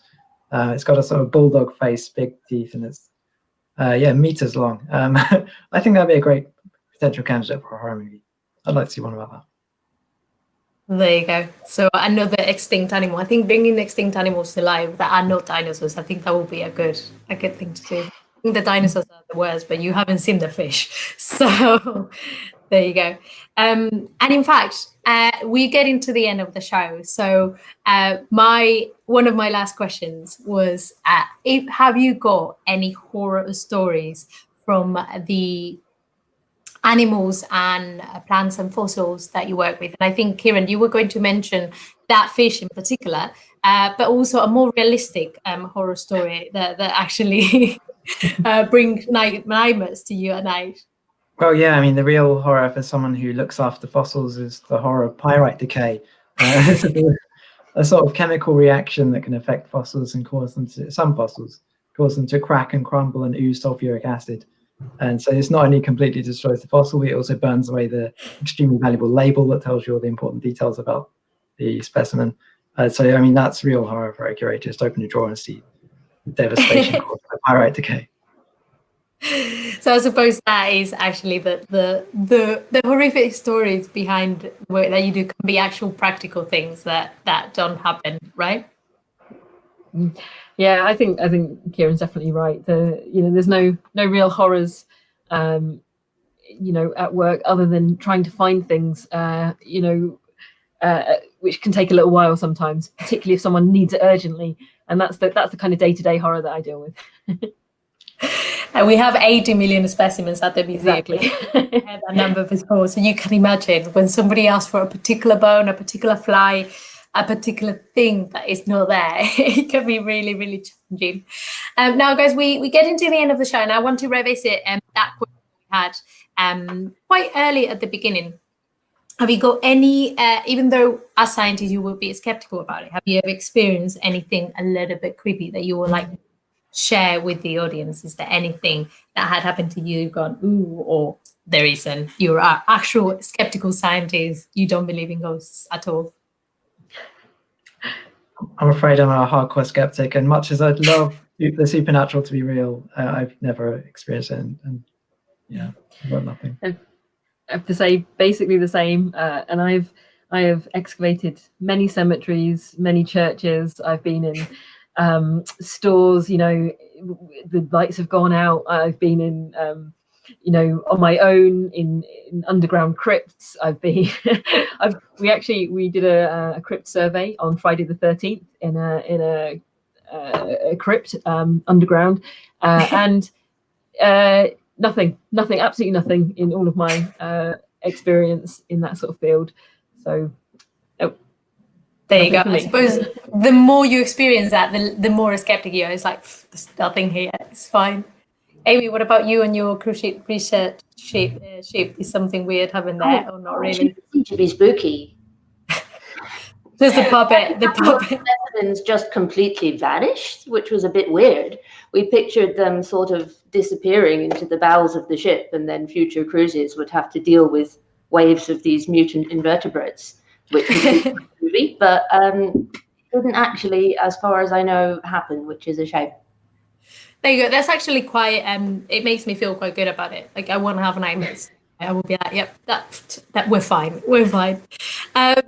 It's got a sort of bulldog face, big teeth, and it's meters long. I think that'd be a great potential candidate for a horror movie. I'd like to see one about that. There you go. So another extinct animal. I think bringing extinct animals to life that are not dinosaurs, I think that will be a good thing to do. I think the dinosaurs are the worst, but you haven't seen the fish. So there you go. And in fact, we get into the end of the show. So one of my last questions was, have you got any horror stories from the animals and plants and fossils that you work with? And I think, Kieran, you were going to mention that fish in particular, but also a more realistic horror story that actually brings nightmares to you at night. Well, yeah, I mean, the real horror for someone who looks after fossils is the horror of pyrite decay. A sort of chemical reaction that can affect fossils and cause them to crack and crumble and ooze sulfuric acid. And so it's not only completely destroys the fossil, it also burns away the extremely valuable label that tells you all the important details about the specimen. So, I mean, that's real horror for a curator. Just open your drawer and see the devastation caused by pyrite decay. So I suppose that is actually the horrific stories behind the work that you do can be actual practical things that don't happen, right? Yeah, I think Kieran's definitely right. There's no real horrors, at work other than trying to find things, which can take a little while sometimes, particularly if someone needs it urgently. And that's the kind of day-to-day horror that I deal with. And we have 80 million specimens at the museum. Exactly. I had that number before, so you can imagine when somebody asks for a particular bone, a particular fly, a particular thing that is not there, it can be really, really challenging. Now, guys, we get into the end of the show, and I want to revisit that question we had quite early at the beginning. Have you got any, even though as scientists you will be skeptical about it, have you ever experienced anything a little bit creepy that you would like to share with the audience? Is there anything that had happened to you, gone, ooh, or there isn't? You're an actual skeptical scientist, you don't believe in ghosts at all? I'm afraid I'm a hardcore skeptic, and much as I'd love the supernatural to be real, I've never experienced it, and yeah, I've got nothing. I have to say basically the same, and I have excavated many cemeteries, many churches. I've been in stores, the lights have gone out. I've been in on my own in underground crypts. I've been we did a crypt survey on Friday the 13th in a crypt underground, and nothing, absolutely nothing in all of my experience in that sort of field. So there you go. I suppose the more you experience that, the more a skeptic you are. It's like, there's nothing here, it's fine. Amy, what about you and your cruise ship research ship? Is something weird happening there, or not really? It seemed to be spooky. There's the puppet. The puppet specimens just completely vanished, which was a bit weird. We pictured them sort of disappearing into the bowels of the ship, and then future cruises would have to deal with waves of these mutant invertebrates, which would be a movie, but didn't actually, as far as I know, happen, which is a shame. There you go. That's actually quite. It makes me feel quite good about it. Like, I won't have nightmares. I will be like, yep, that we're fine. We're fine.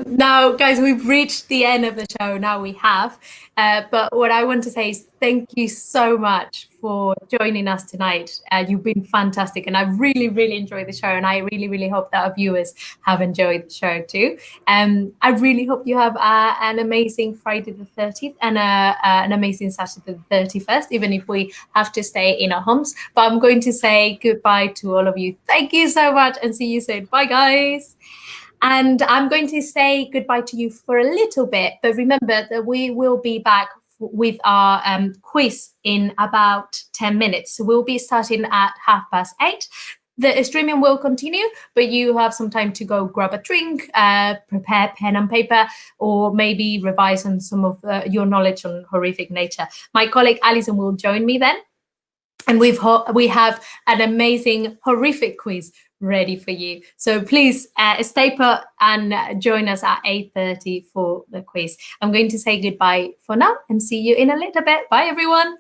Now, guys, we've reached the end of the show. Now we have. But what I want to say is thank you so much for joining us tonight. You've been fantastic, and I really, really enjoyed the show, and I really, really hope that our viewers have enjoyed the show too. I really hope you have an amazing Friday the 30th and an amazing Saturday the 31st, even if we have to stay in our homes. But I'm going to say goodbye to all of you. Thank you so much, and see you soon. Bye, guys. And I'm going to say goodbye to you for a little bit, but remember that we will be back with our quiz in about 10 minutes. So we'll be starting at 8:30. The streaming will continue, but you have some time to go grab a drink, prepare pen and paper, or maybe revise on some of your knowledge on horrific nature. My colleague Alison will join me then. And we have an amazing horrific quiz ready for you. So please stay put and join us at 8:30 for the quiz. I'm going to say goodbye for now and see you in a little bit. Bye, everyone.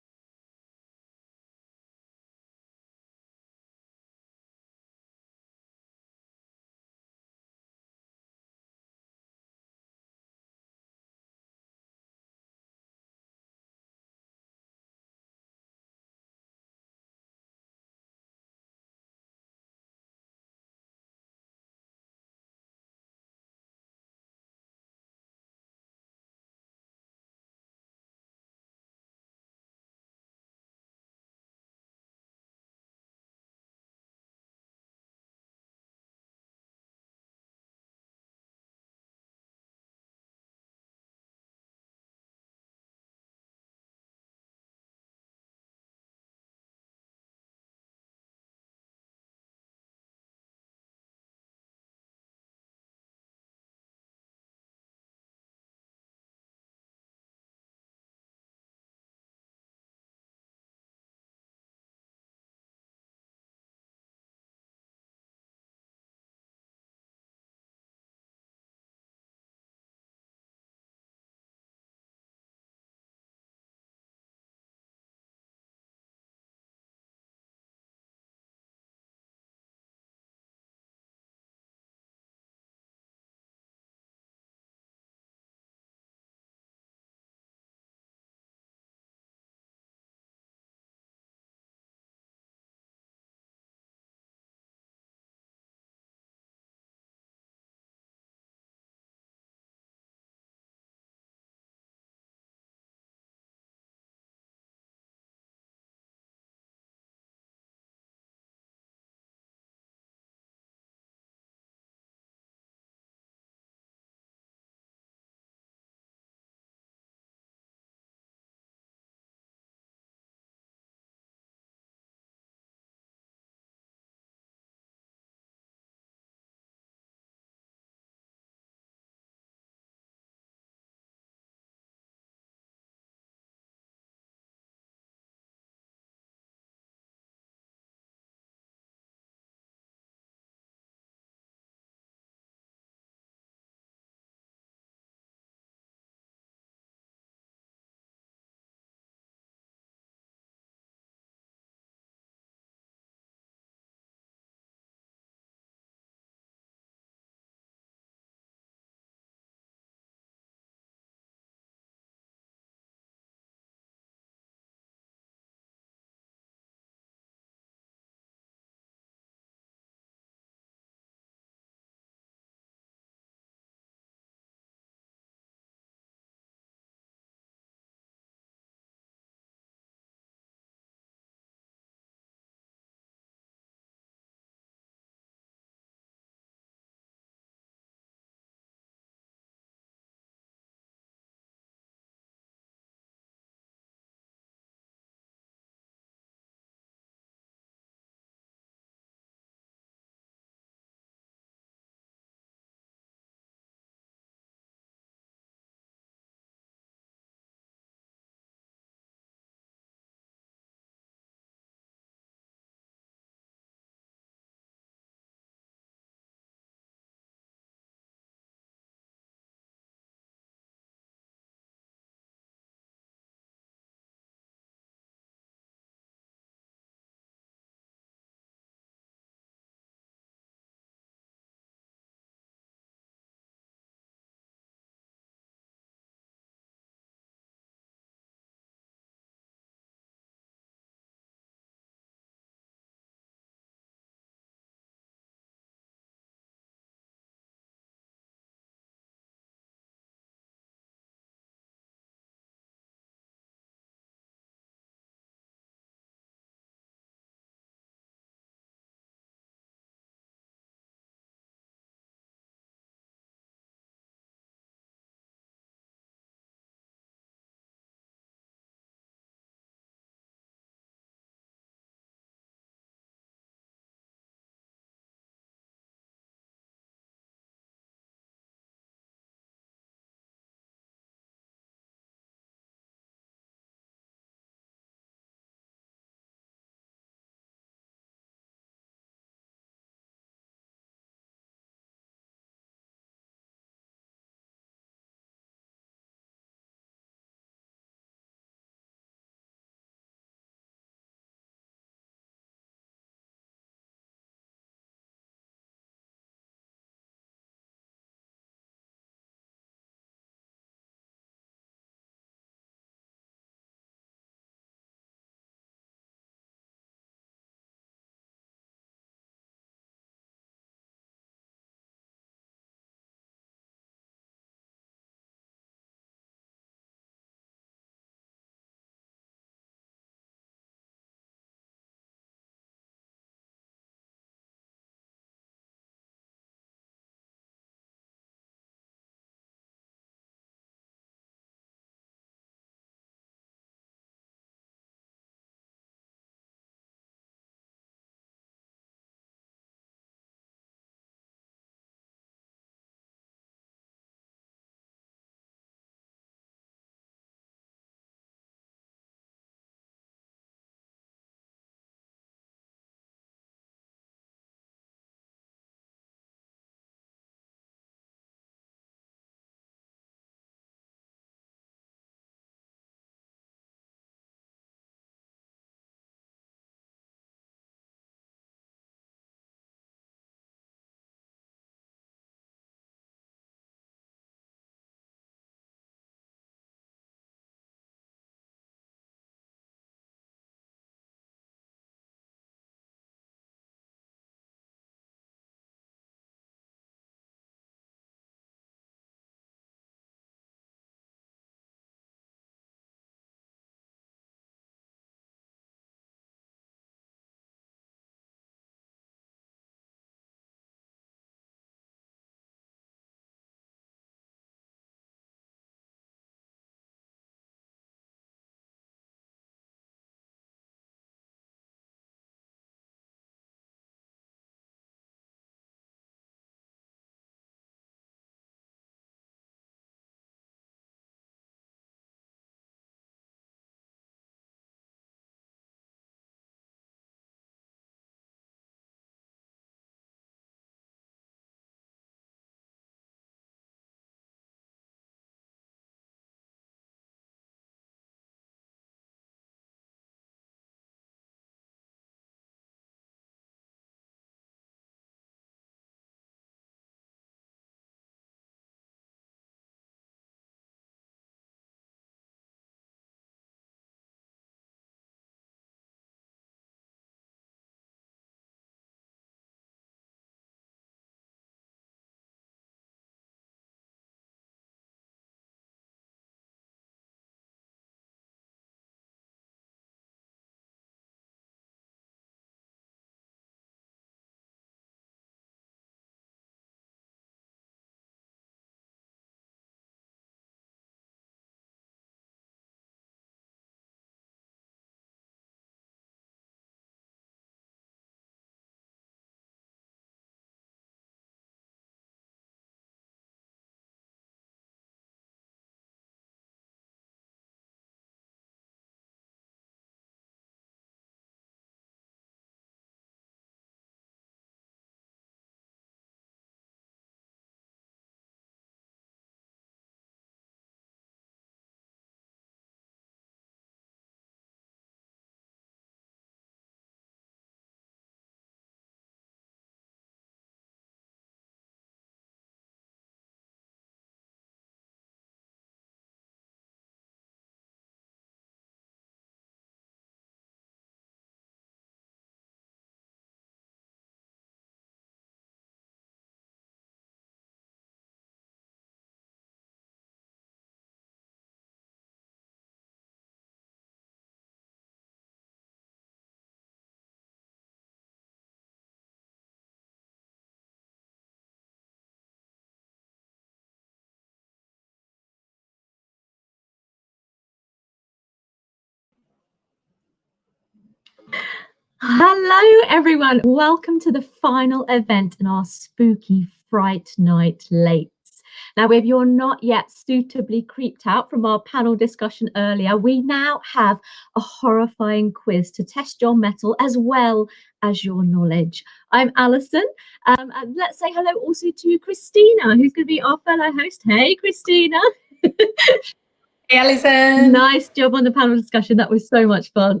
Hello, everyone. Welcome to the final event in our spooky Fright Night Lates. Now, if you're not yet suitably creeped out from our panel discussion earlier, we now have a horrifying quiz to test your mettle as well as your knowledge. I'm Alison, and let's say hello also to Christina, who's going to be our fellow host. Hey, Christina. Hey, Alison. Nice job on the panel discussion. That was so much fun.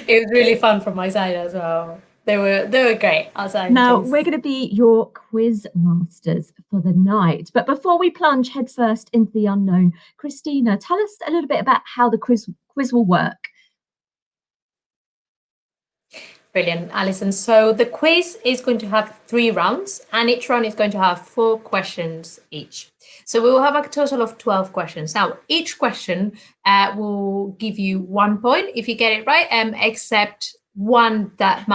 It was really fun from my side as well. They were great. Now, we're going to be your quiz masters for the night. But before we plunge headfirst into the unknown, Christina, tell us a little bit about how the quiz will work. Brilliant, Alison. So the quiz is going to have 3 rounds, and each round is going to have 4 questions each. So we will have a total of 12 questions. Now, each question will give you 1 point if you get it right, except one that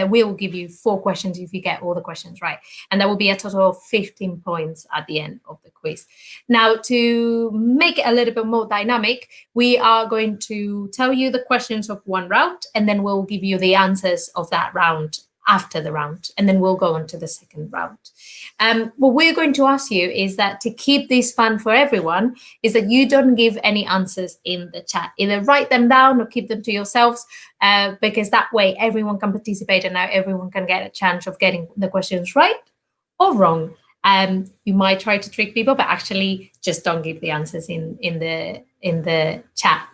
will give you 4 questions if you get all the questions right. And there will be a total of 15 points at the end of the quiz. Now, to make it a little bit more dynamic, we are going to tell you the questions of one round, and then we'll give you the answers of that round after the round, and then we'll go on to the second round. What we're going to ask you is that to keep this fun for everyone is that you don't give any answers in the chat. Either write them down or keep them to yourselves, because that way everyone can participate and now everyone can get a chance of getting the questions right or wrong. You might try to trick people, but actually just don't give the answers in the chat.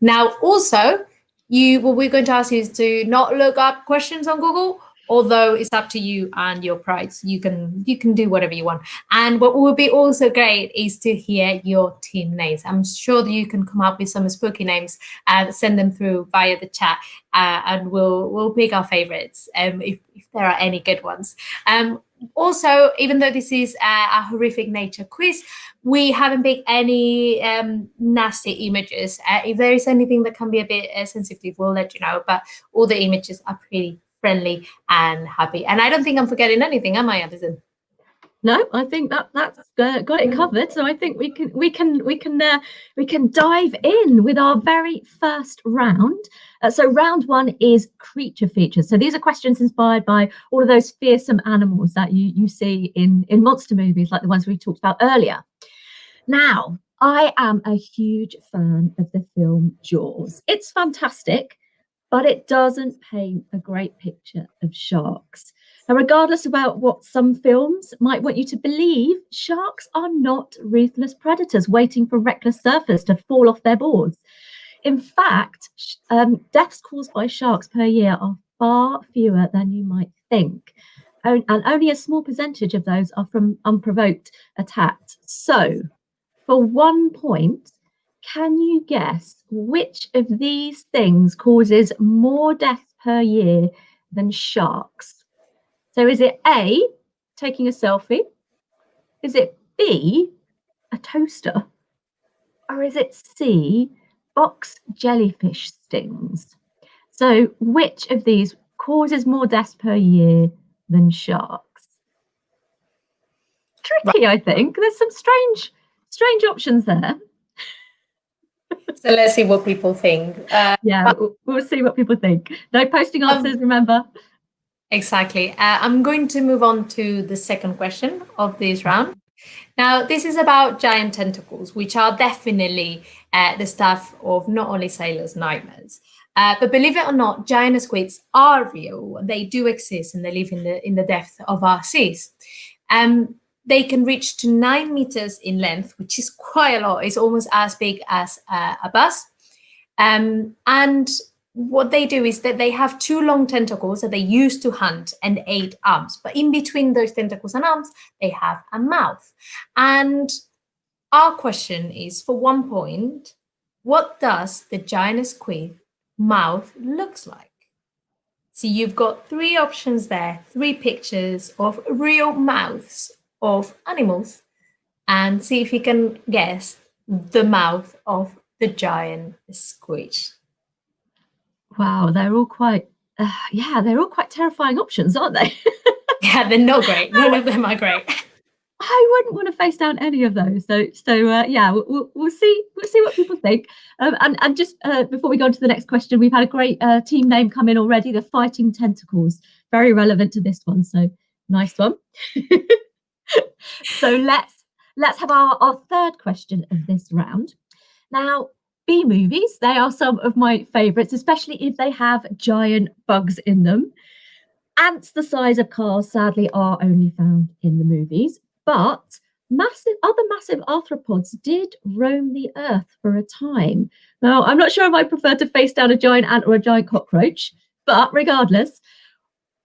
Now, also, what we're going to ask you is to not look up questions on Google, although it's up to you and your pride. So you can do whatever you want. And what will be also great is to hear your team names. I'm sure that you can come up with some spooky names and send them through via the chat, and we'll pick our favorites if there are any good ones. Also, even though this is a horrific nature quiz, we haven't picked any nasty images. If there is anything that can be a bit sensitive, we'll let you know. But all the images are pretty friendly and happy. And I don't think I'm forgetting anything, am I, Alison? No, I think that's got it covered. So I think we can dive in with our very first round. So round 1 is creature features. So these are questions inspired by all of those fearsome animals that you see in monster movies, like the ones we talked about earlier. Now, I am a huge fan of the film Jaws. It's fantastic, but it doesn't paint a great picture of sharks. Now, regardless about what some films might want you to believe, sharks are not ruthless predators waiting for reckless surfers to fall off their boards. In fact, deaths caused by sharks per year are far fewer than you might think. And only a small percentage of those are from unprovoked attacks. So, for 1 point, can you guess which of these things causes more deaths per year than sharks? So is it A, taking a selfie? Is it B, a toaster? Or is it C, box jellyfish stings? So which of these causes more deaths per year than sharks? Tricky, I think. There's some strange options there. So let's see what people think. Yeah, we'll see what people think. No posting answers, remember. Exactly. I'm going to move on to the second question of this round. Now, this is about giant tentacles, which are definitely the stuff of not only sailors' nightmares. But believe it or not, giant squids are real. They do exist and they live in the depth of our seas. They can reach to 9 meters in length, which is quite a lot. It's almost as big as a bus. And what they do is that they have 2 long tentacles that they use to hunt and 8 arms. But in between those tentacles and arms, they have a mouth. And our question is, for 1 point, what does the giant squid mouth looks like? So you've got 3 options there, 3 pictures of real mouths of animals, and see if you can guess the mouth of the giant squid. Wow, they're all quite terrifying options, aren't they? Yeah, they're not great. None of them are great. I wouldn't want to face down any of those. Yeah, we'll see what people think. And just before we go on to the next question, we've had a great team name come in already. The Fighting Tentacles, very relevant to this one. So nice one. So let's have our third question of this round. Now, B movies, they are some of my favourites, especially if they have giant bugs in them. Ants the size of cars, sadly, are only found in the movies, but other massive arthropods did roam the earth for a time. Now, I'm not sure if I prefer to face down a giant ant or a giant cockroach, but regardless,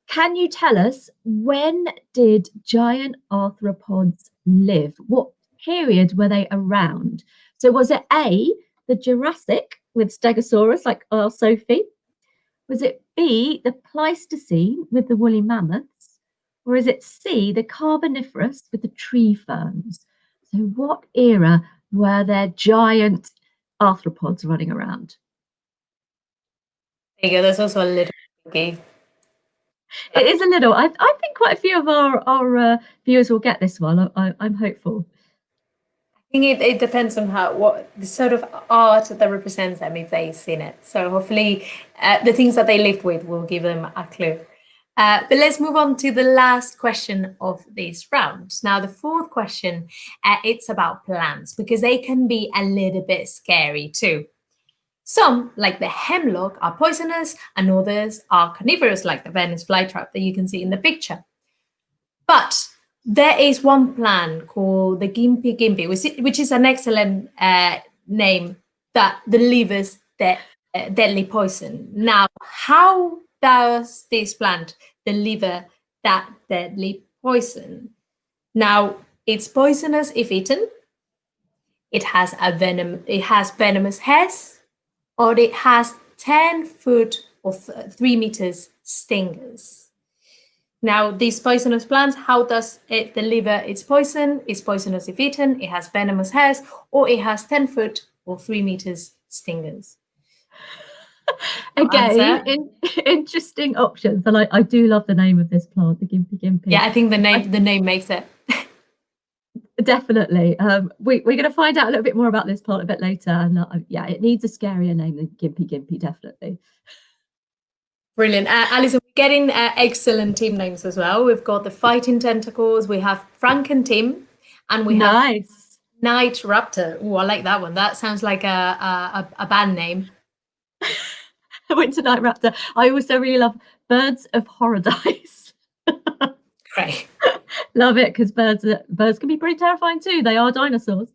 can you tell us, when did giant arthropods live? What period were they around? So was it A, the Jurassic with Stegosaurus like our Sophie? Was it B, the Pleistocene with the woolly mammoths? Or is it C, the Carboniferous with the tree ferns? So what era were there giant arthropods running around? There you go. That's also a little tricky. It is a little. I think quite a few of our viewers will get this one. I'm hopeful. I think it depends on what the sort of art that represents them if they've seen it. So hopefully the things that they lived with will give them a clue. But let's move on to the last question of this round. Now, the fourth question, it's about plants, because they can be a little bit scary too. Some, like the hemlock, are poisonous, and others are carnivorous, like the Venice flytrap that you can see in the picture. But there is one plant called the Gimpy Gimpy, which is an excellent name that delivers deadly poison. Now, how does this plant deliver that deadly poison? Now, it's poisonous if eaten. It has venomous hairs, or it has 10-foot or 3 meters stingers. Now, these poisonous plants, how does it deliver its poison? It's poisonous if eaten, it has venomous hairs, or it has 10-foot or 3 meters stingers. Again, interesting options. And I do love the name of this plant, the Gimpy Gimpy. Yeah, I think the name makes it. Definitely. We're going to find out a little bit more about this plant a bit later. And yeah, it needs a scarier name than Gimpy Gimpy, definitely. Brilliant. Alison, we're getting excellent team names as well. We've got the Fighting Tentacles, we have Franken Team, and we have Night Raptor. Oh, I like that one. That sounds like a band name. Winter Night Raptor. I also really love Birds of Paradise. Great. Love it, because birds can be pretty terrifying too. They are dinosaurs.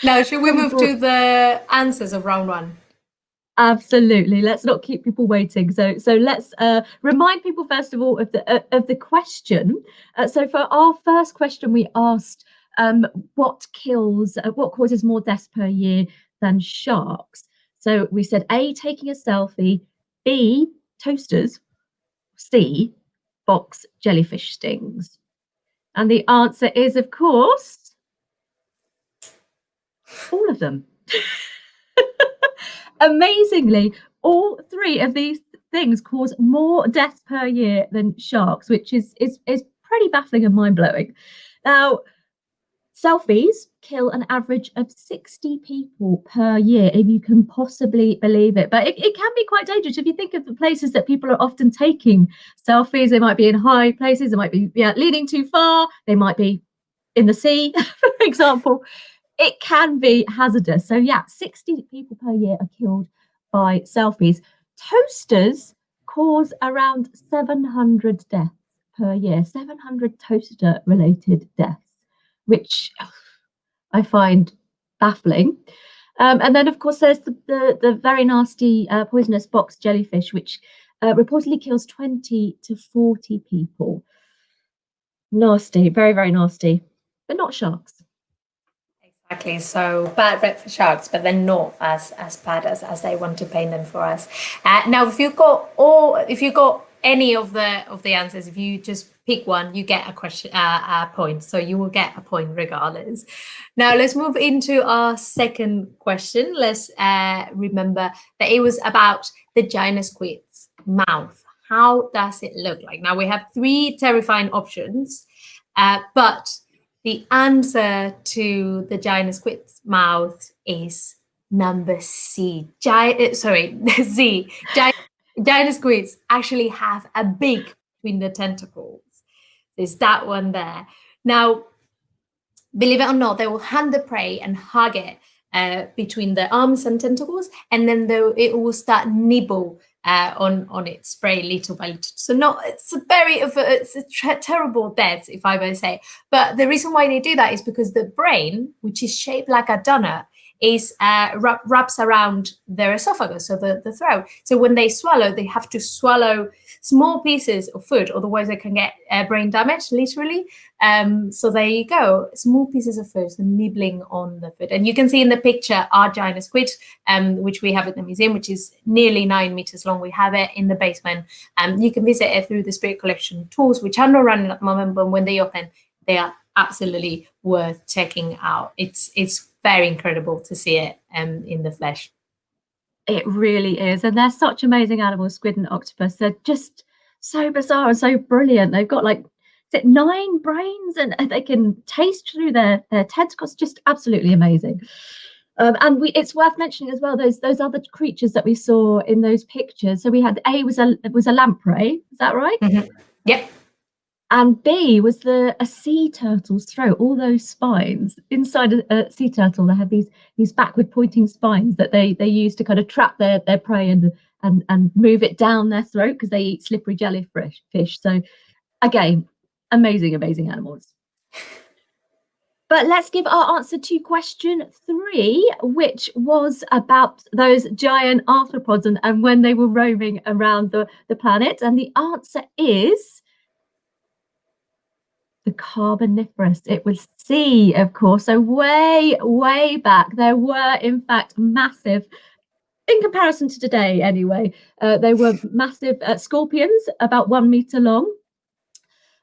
Now, should we move to the answers of round one? Absolutely. Let's not keep people waiting. So let's remind people first of all of the question. So for our first question, we asked what causes more deaths per year than sharks. So we said A, taking a selfie, B, toasters, C, box jellyfish stings. And the answer is, of course, all of them. Amazingly, all three of these things cause more deaths per year than sharks, which is pretty baffling and mind-blowing. Now, selfies kill an average of 60 people per year, if you can possibly believe it. But it can be quite dangerous if you think of the places that people are often taking selfies. They might be in high places, they might be leaning too far, they might be in the sea, for example. It can be hazardous. So yeah, 60 people per year are killed by selfies. Toasters cause around 700 deaths per year, 700 toaster-related deaths, which I find baffling. And then, of course, there's the very nasty poisonous box jellyfish, which reportedly kills 20 to 40 people. Nasty, very, very nasty, but not sharks. Exactly. So bad rep for sharks, but they're not as bad as they want to paint them for us. Now, if you got any of the answers, if you just pick one, you get a point. So you will get a point regardless. Now let's move into our second question. Let's remember that it was about the giant squid's mouth. how does it look like? Now we have 3 terrifying options, but the answer to the giant squid's mouth is number C. Z. Giant squids actually have a beak between the tentacles. There's that one there. Now, believe it or not, they will hunt the prey and hug it between the arms and tentacles, and then it will start nibble on its prey little by little. So it's a terrible death, if I may say. But the reason why they do that is because the brain, which is shaped like a donut, is wraps around their esophagus, so the throat. So when they swallow, they have to swallow small pieces of food, otherwise they can get brain damage, literally. So there you go, small pieces of food, so nibbling on the food. And you can see in the picture our giant squid, which we have at the museum, which is nearly 9 meters long. We have it in the basement. You can visit it through the Spirit Collection tours, which are not running at the moment, but when they open, they are absolutely worth checking out. It's very incredible to see it in the flesh. It really is. And they're such amazing animals, squid and octopus. They're just so bizarre and so brilliant. They've got 9 brains, and they can taste through their tentacles. Just absolutely amazing. And it's worth mentioning as well those other creatures that we saw in those pictures. So we had was a lamprey. Is that right? Mm-hmm. Yep. And B was a sea turtle's throat. All those spines inside a sea turtle, they have these backward pointing spines that they use to kind of trap their prey and move it down their throat, because they eat slippery jellyfish. So again, amazing animals. But let's give our answer to question 3, which was about those giant arthropods and when they were roaming around the planet. And the answer is the Carboniferous. It was C, of course. So way back, there were in fact massive, in comparison to today anyway, they were massive scorpions, about 1 meter long.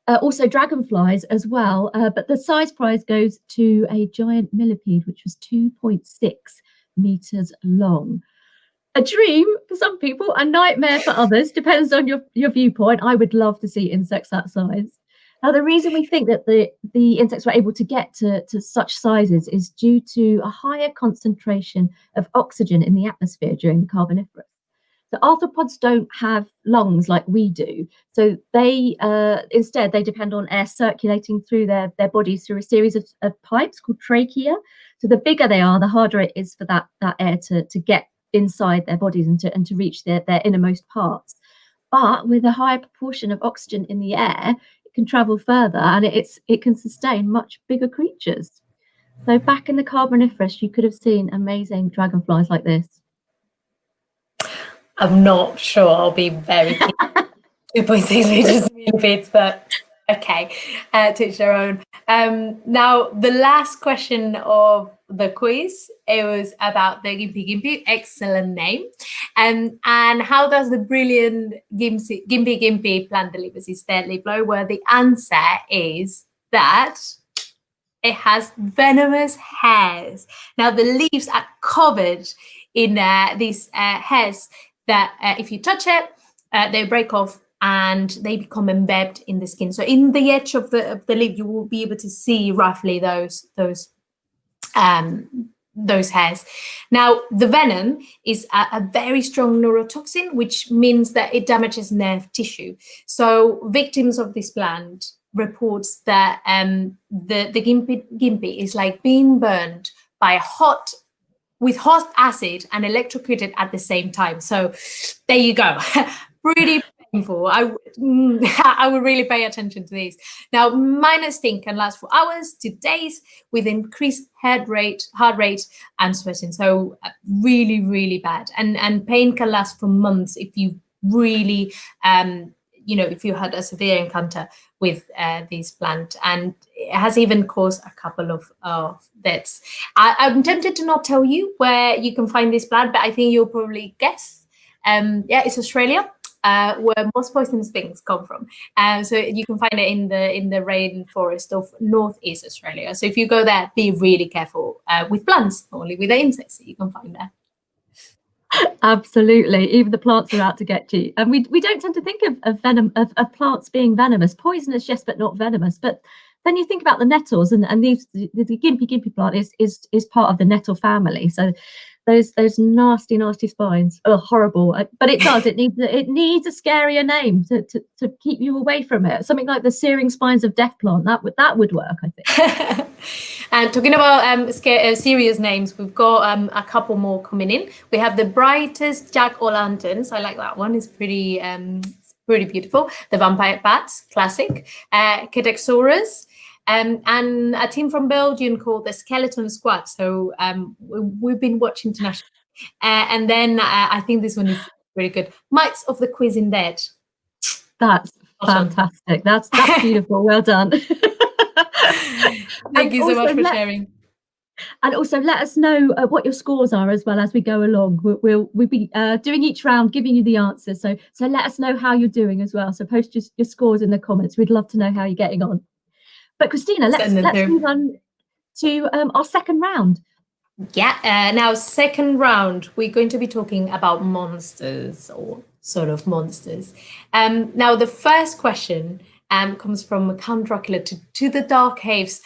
Also dragonflies as well, but the size prize goes to a giant millipede, which was 2.6 meters long. A dream for some people, a nightmare for others, depends on your viewpoint. I would love to see insects that size. Now, the reason we think that the insects were able to get to such sizes is due to a higher concentration of oxygen in the atmosphere during the Carboniferous. So arthropods don't have lungs like we do. So they instead they depend on air circulating through their bodies through a series of pipes called trachea. So the bigger they are, the harder it is for that air to get inside their bodies and to reach their innermost parts. But with a higher proportion of oxygen in the air, it can travel further, and it can sustain much bigger creatures. So back in the Carboniferous, you could have seen amazing dragonflies like this. I'm not sure I'll be very keen. 2.6 meters millipedes, but okay, to each their own. Now, the last question of the quiz, it was about the Gimpy, excellent name. And how does the brilliant Gimpy plant delivers its deadly blow? Well, the answer is that it has venomous hairs. Now, the leaves are covered in these hairs that if you touch it, they break off and they become embedded in the skin. So in the edge of the leaf, you will be able to see roughly those hairs. Now, the venom is a very strong neurotoxin, which means that it damages nerve tissue. So victims of this plant reports that the gimpy is like being burned by with hot acid and electrocuted at the same time. So there you go. Pretty painful. I would really pay attention to these. Now, minor sting can last for hours to days with increased heart rate, and sweating. So really, really bad. And pain can last for months if you really, if you had a severe encounter with this plant, and it has even caused a couple of deaths. I'm tempted to not tell you where you can find this plant, but I think you'll probably guess. It's Australia, where most poisonous things come from. So you can find it in the rainforest of northeast Australia. So if you go there, be really careful with plants, not only with the insects that you can find there. Absolutely. Even the plants are out to get you. And we don't tend to think of venom of plants being venomous. Poisonous, yes, but not venomous. But then you think about the nettles, and these the gimpy plant is part of the nettle family. So those nasty spines are horrible. But it needs a scarier name to keep you away from it. Something like the searing spines of death plant, that would work, I think. And talking about serious names, we've got a couple more coming in. We have the brightest jack-o'-lanterns. I like that one. It's pretty beautiful. The vampire bats, classic. Cadoxurus. And a team from Belgium called the Skeleton Squad. So we've been watching international. And then I think this one is really good. Mites of the Quizzing Dead. That's fantastic. That's beautiful. Well done. Thank you so much for sharing. And also let us know what your scores are as well as we go along. We'll be doing each round, giving you the answers. So let us know how you're doing as well. So post your scores in the comments. We'd love to know how you're getting on. But Christina, let's move on to our second round. Yeah, now second round, we're going to be talking about monsters, or sort of monsters. Now the first question comes from Count Dracula to the Dark Caves.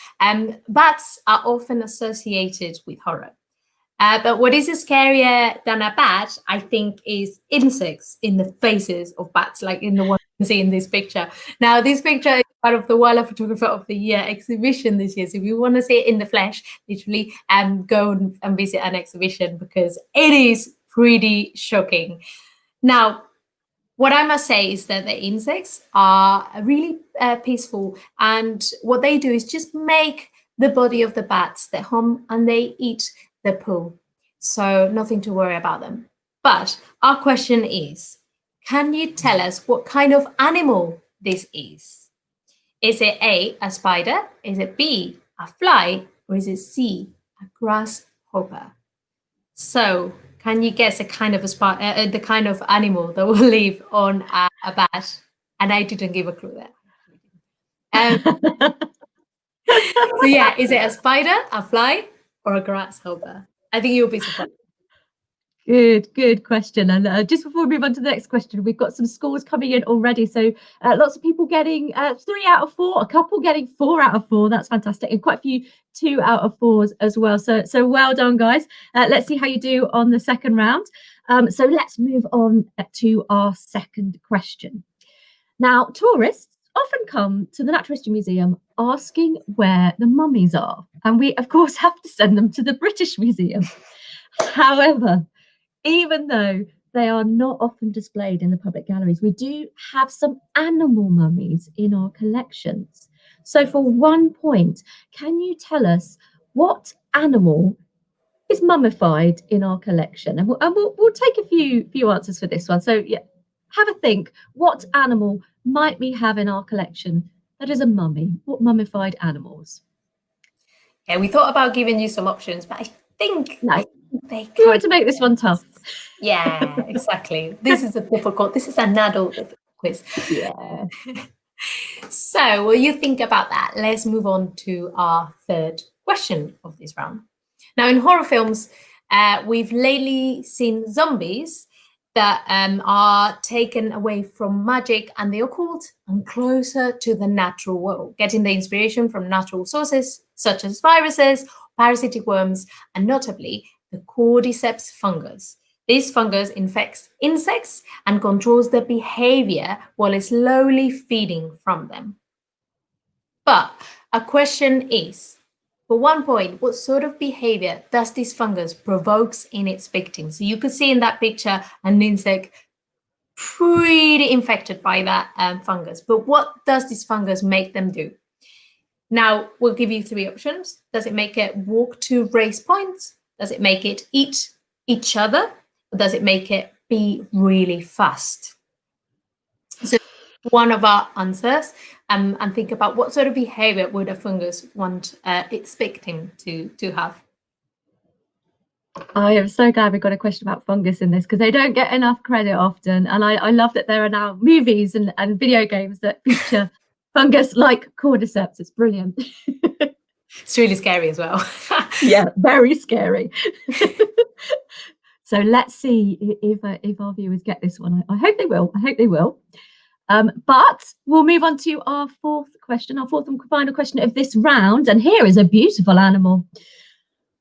Bats are often associated with horror. But what is scarier than a bat, I think, is insects in the faces of bats, like in the one you can see in this picture. Now, this picture is part of the Wildlife Photographer of the Year exhibition this year. So if you want to see it in the flesh, literally, go and visit an exhibition, because it is pretty shocking. Now, what I must say is that the insects are really peaceful, and what they do is just make the body of the bats their home, and they eat the poo. So nothing to worry about them. But our question is, can you tell us what kind of animal this is? Is it A, a spider? Is it B, a fly? Or is it C, a grasshopper? So can you guess the kind of animal that will live on a bat? And I didn't give a clue there. So yeah, is it a spider, a fly, or a grasshopper? I think you'll be surprised. Good question. And just before we move on to the next question, we've got some scores coming in already. So lots of people getting 3 out of 4, a couple getting 4 out of 4. That's fantastic. And quite a few 2 out of 4s as well. So well done, guys. Let's see how you do on the second round. So let's move on to our second question. Now, tourists often come to the Natural History Museum asking where the mummies are. And we, of course, have to send them to the British Museum. However, even though they are not often displayed in the public galleries, we do have some animal mummies in our collections. So for 1 point, can you tell us what animal is mummified in our collection? And we'll take a few answers for this one. So yeah, have a think. What animal might we have in our collection that is a mummy? What mummified animals? Yeah, we thought about giving you some options, but I think we want to make this one tough. Yeah, exactly. This is an adult quiz. Yeah. So while you think about that, let's move on to our third question of this round. Now, in horror films, we've lately seen zombies that are taken away from magic and the occult and closer to the natural world, getting the inspiration from natural sources such as viruses, parasitic worms, and notably the cordyceps fungus. This fungus infects insects and controls their behavior while slowly feeding from them. But a question is, for 1 point, what sort of behavior does this fungus provokes in its victims? So you could see in that picture an insect pretty infected by that fungus. But what does this fungus make them do? Now, we'll give you 3 options. Does it make it walk to race points? Does it make it eat each other? Or does it make it be really fast? So one of our answers, and think about what sort of behavior would a fungus want its victim to have. I am so glad we got a question about fungus in this, because they don't get enough credit often. And I love that there are now movies and video games that feature fungus like cordyceps. It's brilliant. It's really scary as well. Yeah, very scary. So let's see if our viewers get this one. I hope they will. I hope they will. But we'll move on to our fourth question, our fourth and final question of this round. And here is a beautiful animal.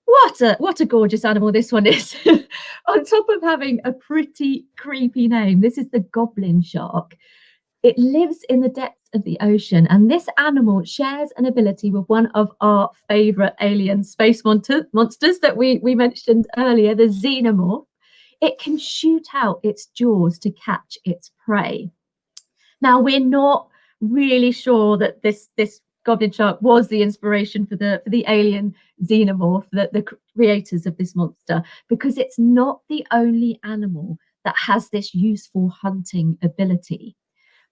What a gorgeous animal this one is. On top of having a pretty creepy name, this is the goblin shark. It lives in the depths of the ocean, and this animal shares an ability with one of our favourite alien space monsters that we mentioned earlier, the xenomorph. It can shoot out its jaws to catch its prey. Now, we're not really sure that this goblin shark was the inspiration for the alien xenomorph, the creators of this monster, because it's not the only animal that has this useful hunting ability.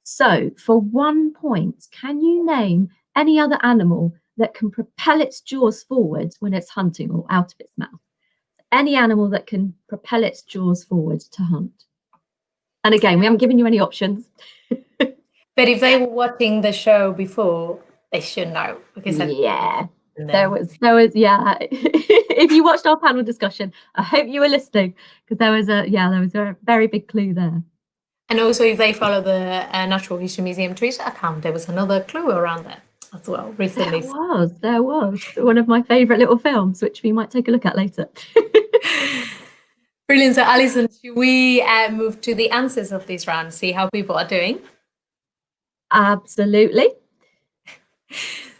So, for 1 point, can you name any other animal that can propel its jaws forwards when it's hunting or out of its mouth? Any animal that can propel its jaws forward to hunt. And again, we haven't given you any options. But if they were watching the show before, they should know. Because there was if you watched our panel discussion, I hope you were listening, because there was a very big clue there. And also, if they follow the Natural History Museum Twitter account, there was another clue around there as well recently. There was one of my favourite little films, which we might take a look at later. Brilliant. So, Alison, should we move to the answers of this round, see how people are doing? Absolutely.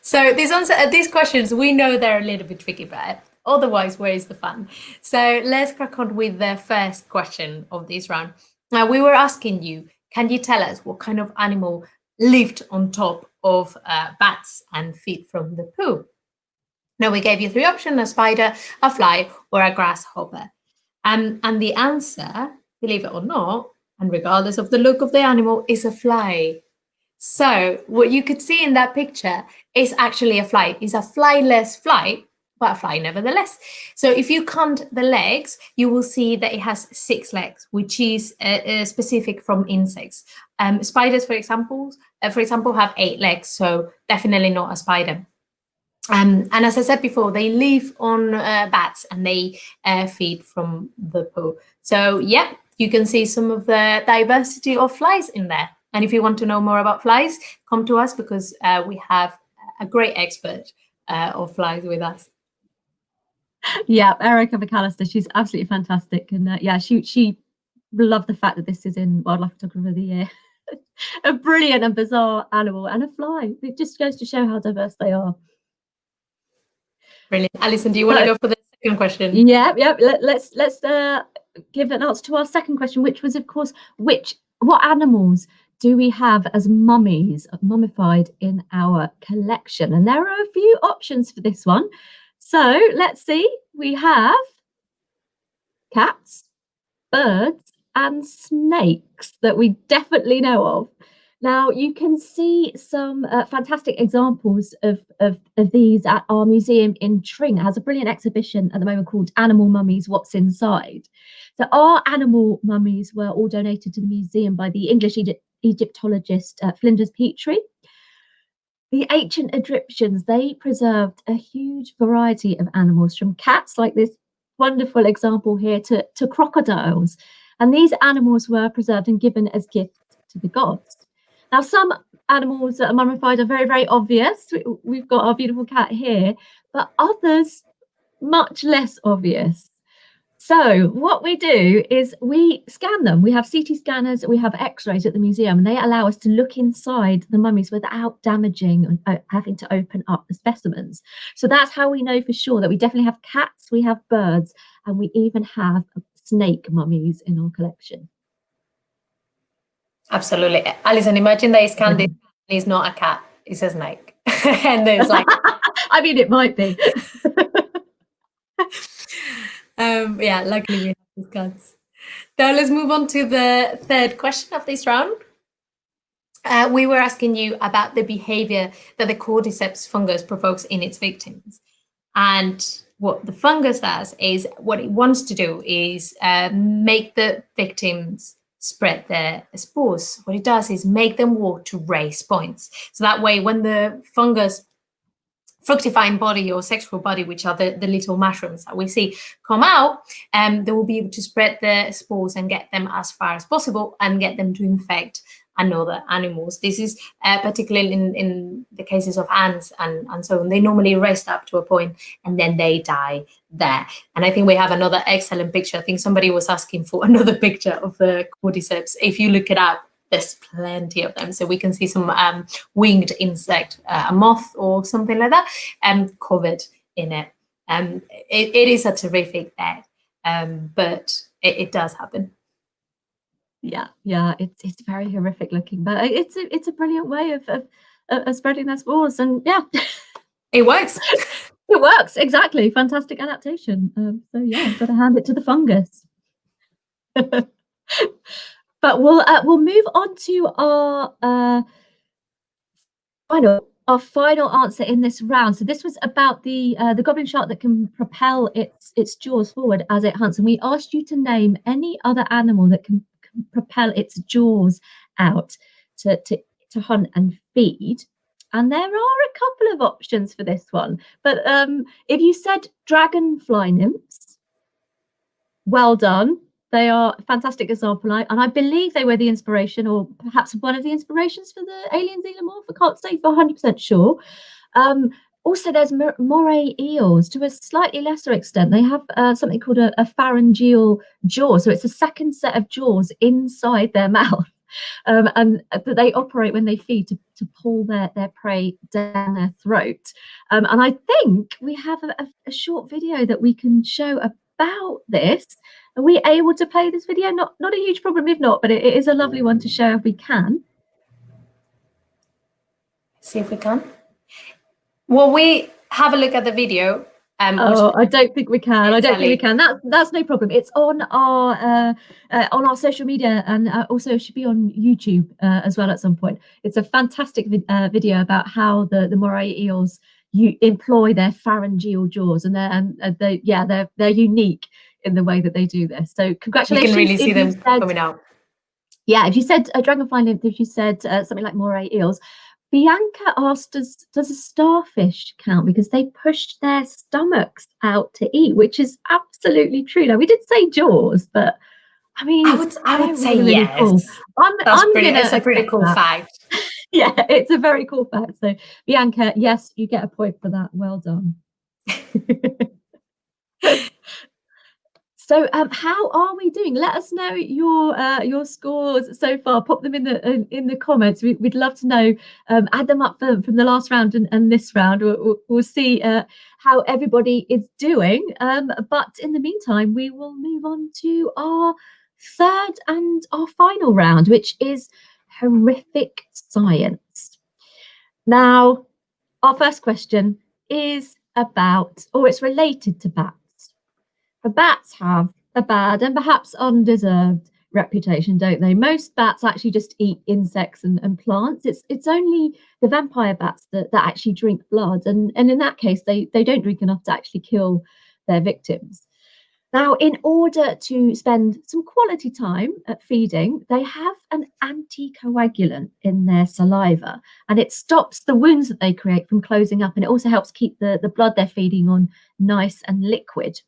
So these questions, we know they're a little bit tricky, but otherwise, where is the fun? So let's crack on with the first question of this round. Now, we were asking you, can you tell us what kind of animal lived on top of bats and feed from the poo? Now, we gave you 3 options: a spider, a fly, or a grasshopper. And the answer, believe it or not, and regardless of the look of the animal, is a fly. So what you could see in that picture is actually a fly. It's a flyless fly, but a fly nevertheless. So if you count the legs, you will see that it has 6 legs, which is specific from insects. Spiders, for example, have 8 legs, so definitely not a spider. And as I said before, they live on bats and they feed from the poo. So yeah, you can see some of the diversity of flies in there. And if you want to know more about flies, come to us, because we have a great expert of flies with us. Yeah, Erica McAllister, she's absolutely fantastic. And she loved the fact that this is in Wildlife Photographer of the Year. A brilliant and bizarre animal, and a fly. It just goes to show how diverse they are. Brilliant. Alison, do you want to go for the second question? Yeah. Let's give an answer to our second question, which was, of course, what animals do we have as mummified in our collection? And there are a few options for this one. So let's see. We have cats, birds, and snakes that we definitely know of. Now, you can see some fantastic examples of these at our museum in Tring. It has a brilliant exhibition at the moment called Animal Mummies, What's Inside? So our animal mummies were all donated to the museum by the English Egyptologist Flinders Petrie. The ancient Egyptians, they preserved a huge variety of animals, from cats, like this wonderful example here, to crocodiles. And these animals were preserved and given as gifts to the gods. Now, some animals that are mummified are very, very obvious. We've got our beautiful cat here, but others much less obvious. So what we do is we scan them. We have CT scanners, we have X-rays at the museum, and they allow us to look inside the mummies without damaging and having to open up the specimens. So that's how we know for sure that we definitely have cats, we have birds, and we even have snake mummies in our collection. Absolutely. Alison, imagine they scanned it. It's not a cat, it's a snake. And there's like... I mean, it might be. Yeah, luckily we have these cats. Now let's move on to the third question of this round. We were asking you about the behavior that the cordyceps fungus provokes in its victims. And what the fungus does is, what it wants to do is make the victims spread their spores. What it does is make them walk to raise points. So that way, when the fungus fructifying body or sexual body, which are the little mushrooms that we see come out, they will be able to spread the spores and get them as far as possible and get them to infect another animals. This is particularly in the cases of ants and so on. They normally rest up to a point and then they die there. And I think we have another excellent picture. I think somebody was asking for another picture of the cordyceps. If you look it up, there's plenty of them. So we can see some winged insect, a moth or something like that, covered in it. It is a terrific bed, but it does happen. Yeah, it's very horrific looking, but it's a brilliant way of spreading their spores, and yeah, it works. It works, exactly. Fantastic adaptation. So yeah, got to hand it to the fungus. But we'll move on to our final answer in this round. So this was about the goblin shark that can propel its jaws forward as it hunts, and we asked you to name any other animal that can propel its jaws out to hunt and feed. And there are a couple of options for this one, but if you said dragonfly nymphs, well done. They are a fantastic example, and I believe they were the inspiration, or perhaps one of the inspirations for the alien xenomorph. I can't say for 100% sure. Also, there's moray eels to a slightly lesser extent. They have something called a pharyngeal jaw, so it's a second set of jaws inside their mouth, and that they operate when they feed to pull their prey down their throat. And I think we have a short video that we can show about this. Are we able to play this video? Not a huge problem if not, but it is a lovely one to show if we can. See if we can. Well, we have a look at the video. I don't think we can. I don't think we can. That's no problem. It's on our social media, and also it should be on YouTube as well at some point. It's a fantastic video about how the moray eels employ their pharyngeal jaws, and they're unique in the way that they do this. So congratulations! You can really see them coming out. Yeah, if you said dragonfly nymph, if you said something like moray eels. Bianca asked us, does a starfish count? Because they push their stomachs out to eat, which is absolutely true. Now, we did say jaws, but I mean, I would say really yes. Cool. It's a pretty cool fact. Yeah, it's a very cool fact. So, Bianca, yes, you get a point for that. Well done. So how are we doing? Let us know your scores so far. Pop them in the comments. We'd love to know. Add them up from the last round and this round. We'll see how everybody is doing. But in the meantime, we will move on to our third and our final round, which is horrific science. Now, our first question is about, or it's related to bats. The bats have a bad and perhaps undeserved reputation, don't they? Most bats actually just eat insects and plants. It's only the vampire bats that actually drink blood, and in that case, they don't drink enough to actually kill their victims. Now, in order to spend some quality time at feeding, they have an anticoagulant in their saliva, and it stops the wounds that they create from closing up, and it also helps keep the blood they're feeding on nice and liquid.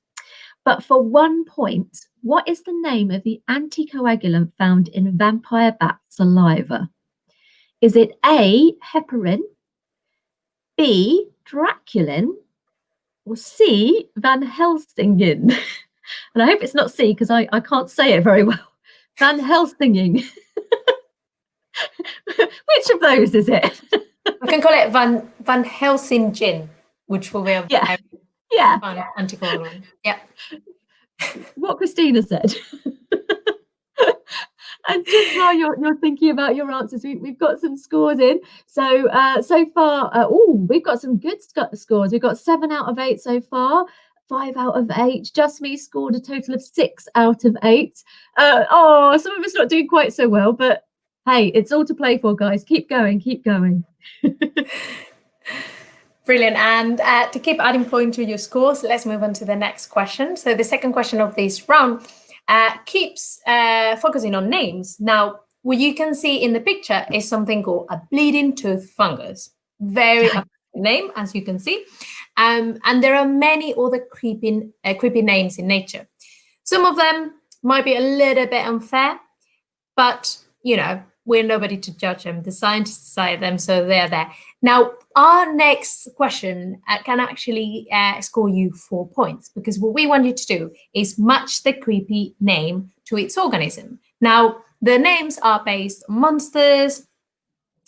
But for 1 point, what is the name of the anticoagulant found in vampire bat saliva? Is it A, heparin, B, draculin, or C, Van Helsingen? And I hope it's not C, because I can't say it very well. Van Helsingen. Which of those is it? We can call it Van Helsingen, which will be a fun anticoagulant. Yeah. What Christina said. And just while you're thinking about your answers, we've got some scores in. So far, we've got some good scores. We've got 7 out of 8 so far. 5 out of 8. Just Me scored a total of 6 out of 8. Some of us not doing quite so well, but hey, it's all to play for, guys. Keep going, keep going. Brilliant. And to keep adding point to your scores, let's move on to the next question. So the second question of this round keeps focusing on names. Now, what you can see in the picture is something called a bleeding tooth fungus. Very name, as you can see. And there are many other creepy names in nature. Some of them might be a little bit unfair, but, we're nobody to judge them. The scientists decide them, so they're there. Now, our next question can actually score you 4 points, because what we want you to do is match the creepy name to its organism. Now, the names are based on monsters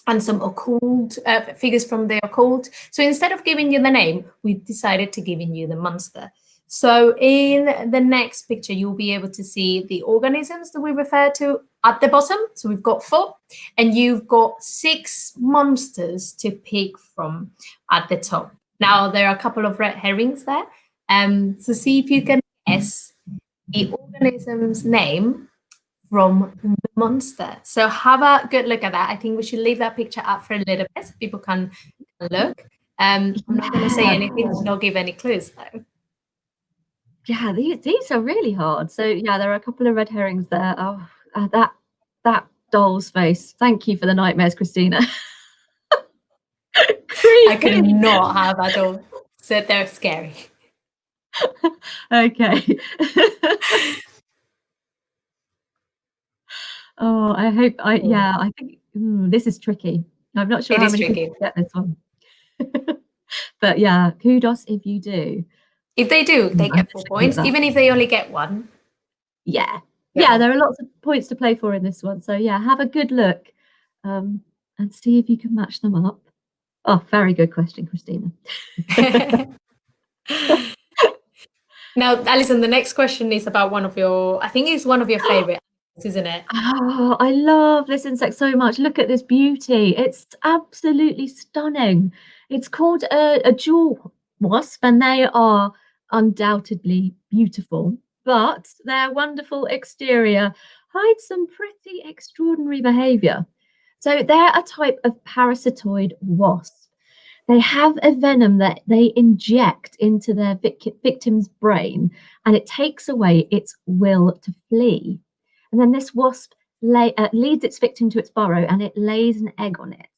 and some occult figures from the occult. So instead of giving you the name, we decided to give you the monster. So in the next picture, you'll be able to see the organisms that we refer to at the bottom. So we've got 4, and you've got 6 monsters to pick from at the top. Now, there are a couple of red herrings there. So see if you can guess the organism's name from the monster. So have a good look at that. I think we should leave that picture up for a little bit so people can look. I'm not going to say anything to not give any clues, though. Yeah, these are really hard. So yeah, there are a couple of red herrings there. Oh, that doll's face. Thank you for the nightmares, Christina. I cannot have that doll. So they're scary. Okay. Oh, I hope I think this is tricky. I'm not sure It how is many tricky. people get this one. But yeah, kudos if you do. If they do, they get 4 points, even if they only get 1. Yeah, there are lots of points to play for in this one. So yeah, have a good look and see if you can match them up. Oh, very good question, Christina. Now, Alison, the next question is about one of your favorites, isn't it? Oh, I love this insect so much. Look at this beauty. It's absolutely stunning. It's called a jewel wasp, and they are undoubtedly beautiful, but their wonderful exterior hides some pretty extraordinary behavior. So they're a type of parasitoid wasp. They have a venom that they inject into their victim's brain, and it takes away its will to flee. And then this wasp leads its victim to its burrow, and it lays an egg on it.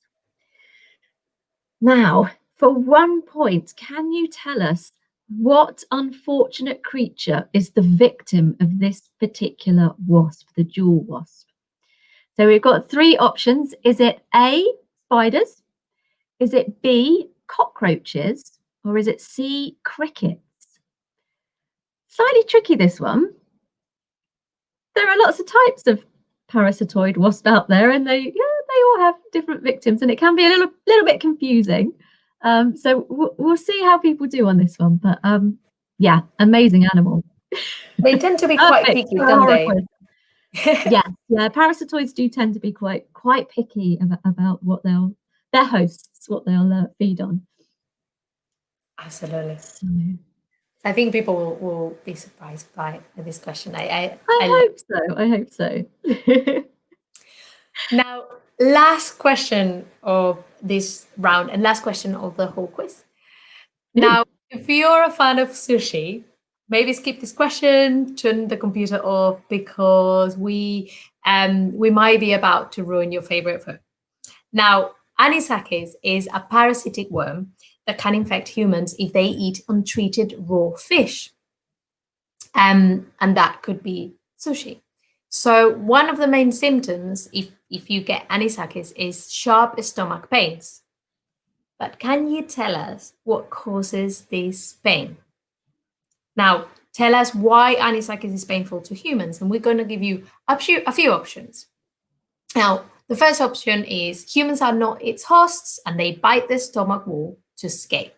Now, for 1 point, can you tell us what unfortunate creature is the victim of this particular wasp, the jewel wasp? So we've got 3 options. Is it A, spiders? Is it B, cockroaches? Or is it C, crickets? Slightly tricky, this one. There are lots of types of parasitoid wasp out there, and they all have different victims, and it can be a little bit confusing. So we'll see how people do on this one. But yeah, amazing animal. They tend to be quite picky, don't they? Yeah, parasitoids do tend to be quite picky about what their hosts, what they'll feed on. Absolutely. So, I think people will be surprised by this question. I hope so. Now, last question of this round and last question of the whole quiz. Now, if you're a fan of sushi, maybe skip this question, turn the computer off, because we might be about to ruin your favorite food. Now, anisakis is a parasitic worm that can infect humans if they eat untreated raw fish. And that could be sushi. So one of the main symptoms, if you get anisakis, is sharp stomach pains. But can you tell us what causes this pain? Now, tell us why anisakis is painful to humans, and we're going to give you a few options. Now, the first option is humans are not its hosts, and they bite the stomach wall to escape.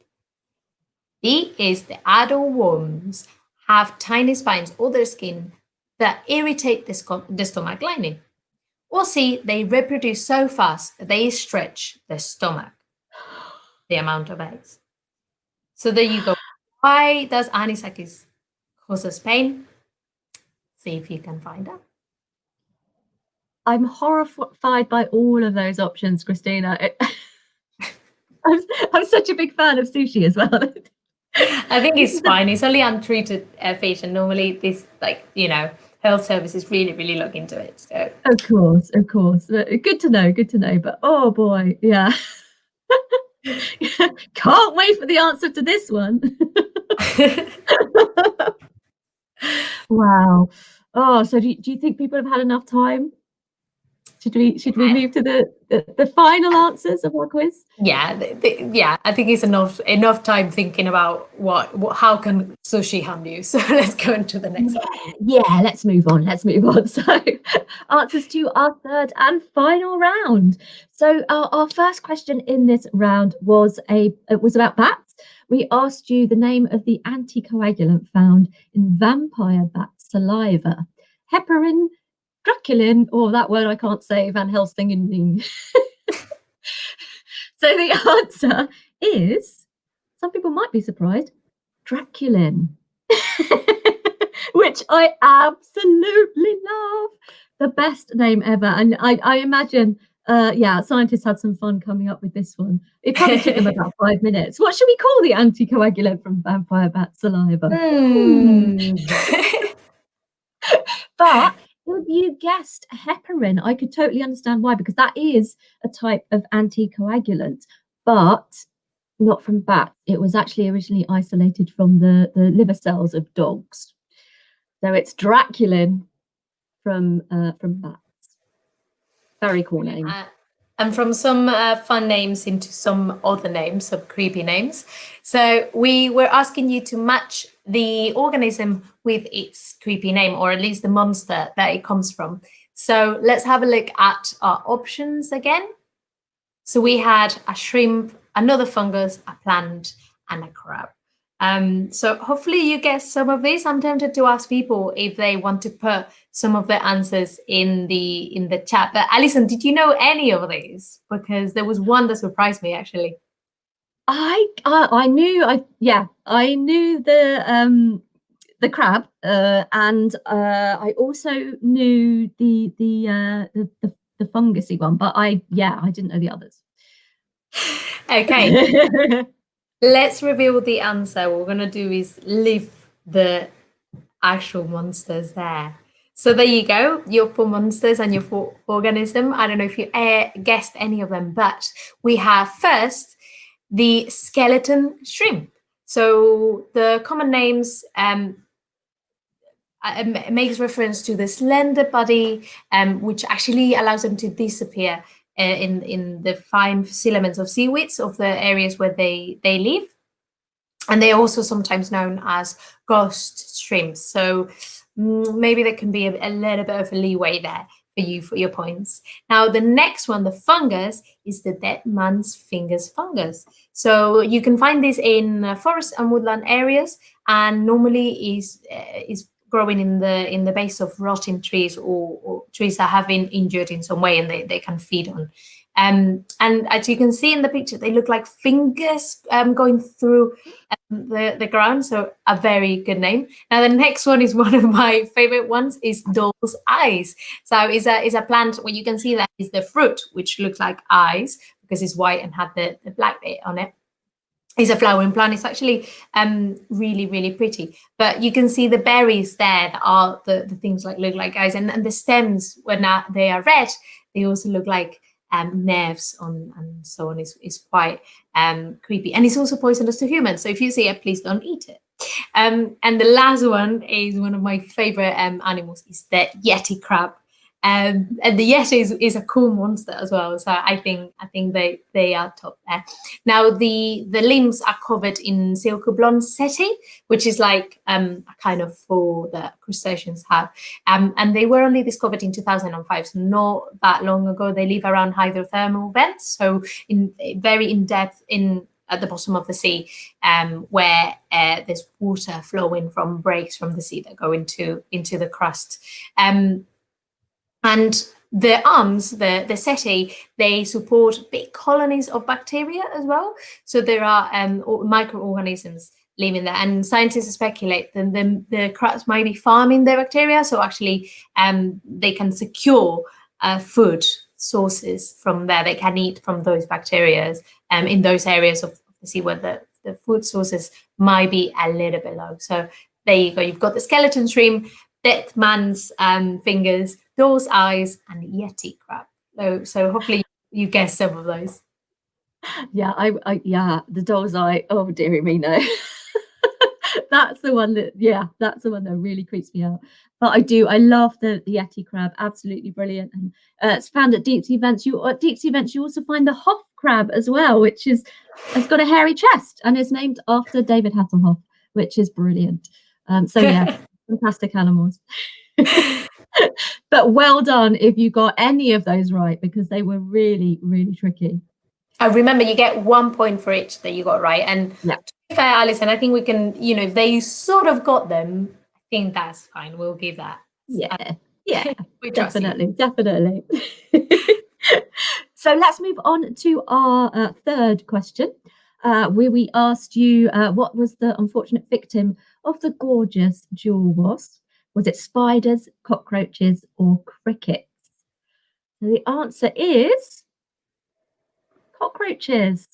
B is the adult worms have tiny spines on their skin that irritate the stomach lining. Or C, they reproduce so fast that they stretch the stomach, the amount of eggs. So there you go. Why does anisakis cause us pain? See if you can find out. I'm horrified by all of those options, Christina. I'm such a big fan of sushi as well. I think it's fine. It's only untreated fish, and normally this, health services really look into it. So of course. Good to know. But oh boy, yeah. Can't wait for the answer to this one. Wow. Oh, so do you think people have had enough time? Should we move to the final answers of our quiz? Yeah, yeah. I think it's enough time thinking about how can sushi harm you. So let's go into the next one. Yeah, let's move on. So, answers to our third and final round. So, our first question in this round was about bats. We asked you the name of the anticoagulant found in vampire bat saliva: heparin, draculin, or that word I can't say, Van Helsing. So the answer is, some people might be surprised, draculin. Which I absolutely love. The best name ever. And I imagine, scientists had some fun coming up with this one. It probably took them about 5 minutes. What should we call the anticoagulant from vampire bat saliva? But if you guessed heparin, I could totally understand why, because that is a type of anticoagulant, but not from bats. It was actually originally isolated from the liver cells of dogs. So it's draculin from bats. Very cool name. And from some fun names into some other names, some creepy names. So we were asking you to match the organism with its creepy name, or at least the monster that it comes from. So let's have a look at our options again. So we had a shrimp, another fungus, a plant, and a crab. So hopefully you guessed some of these. I'm tempted to ask people if they want to put some of the answers in the chat. But Alison, did you know any of these? Because there was one that surprised me actually. I knew the crab, and I also knew the fungusy one, but I didn't know the others. Okay. Let's reveal the answer. What we're going to do is leave the actual monsters there. So there you go, your 4 monsters and your 4 organism. I don't know if you guessed any of them, but we have first the skeleton shrimp. So the common names makes reference to the slender body, which actually allows them to disappear in the fine filaments of seaweeds of the areas where they live. And they're also sometimes known as ghost shrimps. So maybe there can be a little bit of a leeway there for you for your points. Now, the next one, the fungus, is the dead man's fingers fungus. So you can find this in forest and woodland areas, and normally is growing in the base of rotting trees or trees that have been injured in some way, and they can feed on. And as you can see in the picture, they look like fingers going through the ground. So a very good name. Now the next one is one of my favorite ones, is doll's eyes. So is a plant where you can see that is the fruit, which looks like eyes because it's white and had the black bit on it. Is a flowering plant. It's actually really, really pretty. But you can see the berries there that are the things like look like eyes, and the stems, when they are red, they also look like nerves on, and so on. Is quite creepy, and it's also poisonous to humans. So if you see it, please don't eat it. And the last one is one of my favorite animals, is the yeti crab. And the yeti is a cool monster as well. So I think they are top there. Now the limbs are covered in silky blonde setae, which is like a kind of fur that crustaceans have. And they were only discovered in 2005, so not that long ago. They live around hydrothermal vents, so very in depth at the bottom of the sea, where there's water flowing from breaks from the sea that go into the crust. And the arms, the setae, they support big colonies of bacteria as well. So there are microorganisms living there, and scientists speculate that the crabs might be farming their bacteria. So actually, they can secure food sources from there. They can eat from those bacteria in those areas of the sea where the food sources might be a little bit low. So there you go. You've got the skeleton shrimp, dead man's fingers, doll's eyes, and yeti crab. So hopefully you guess some of those. Yeah, yeah, the doll's eye. Oh dearie me, no. That's the one that really creeps me out. But I love the Yeti crab, absolutely brilliant. And it's found at deep sea vents. At deep sea vents, you also find the Hoff crab as well, which has got a hairy chest and is named after David Hasselhoff, which is brilliant. So yeah, fantastic animals. But well done if you got any of those right, because they were really, really tricky. I remember you get 1 point for each that you got right. And Yeah. to be fair, Alison, I think we can, if they sort of got them, I think that's fine. We'll give that. Yeah, We trust you. definitely. So let's move on to our third question, where we asked you what was the unfortunate victim of the gorgeous jewel wasp? Was it spiders, cockroaches, or crickets? So the answer is cockroaches.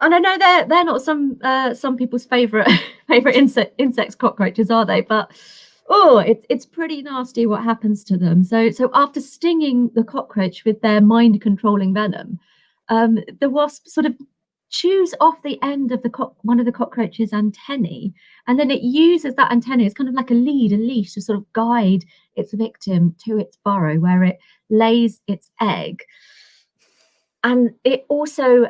And I know they're not some people's favorite insects, cockroaches, are they? But it's pretty nasty what happens to them. So after stinging the cockroach with their mind controlling venom, the wasp sort of chews off the end of one of the cockroach's antennae, and then it uses that antenna as kind of like a leash to sort of guide its victim to its burrow where it lays its egg. And it also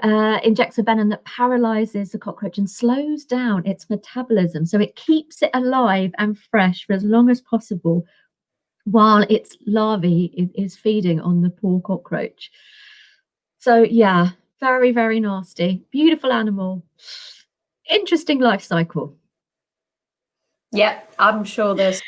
injects a venom that paralyzes the cockroach and slows down its metabolism. So it keeps it alive and fresh for as long as possible while its larvae is feeding on the poor cockroach. So yeah, very, very nasty. Beautiful animal. Interesting life cycle. Yeah, I'm sure there's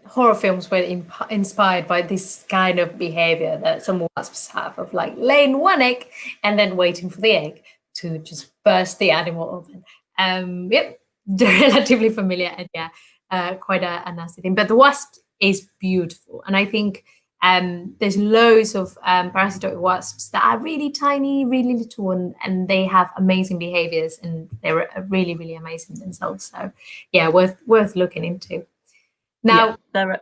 horror films were inspired by this kind of behavior that some wasps have, of like laying one egg and then waiting for the egg to just burst the animal open. Yep, relatively familiar, and yeah, quite a nasty thing. But the wasp is beautiful, and I think there's loads of parasitoid wasps that are really tiny, really little, and they have amazing behaviors, and they're really, really amazing themselves. So yeah, worth looking into. Now, the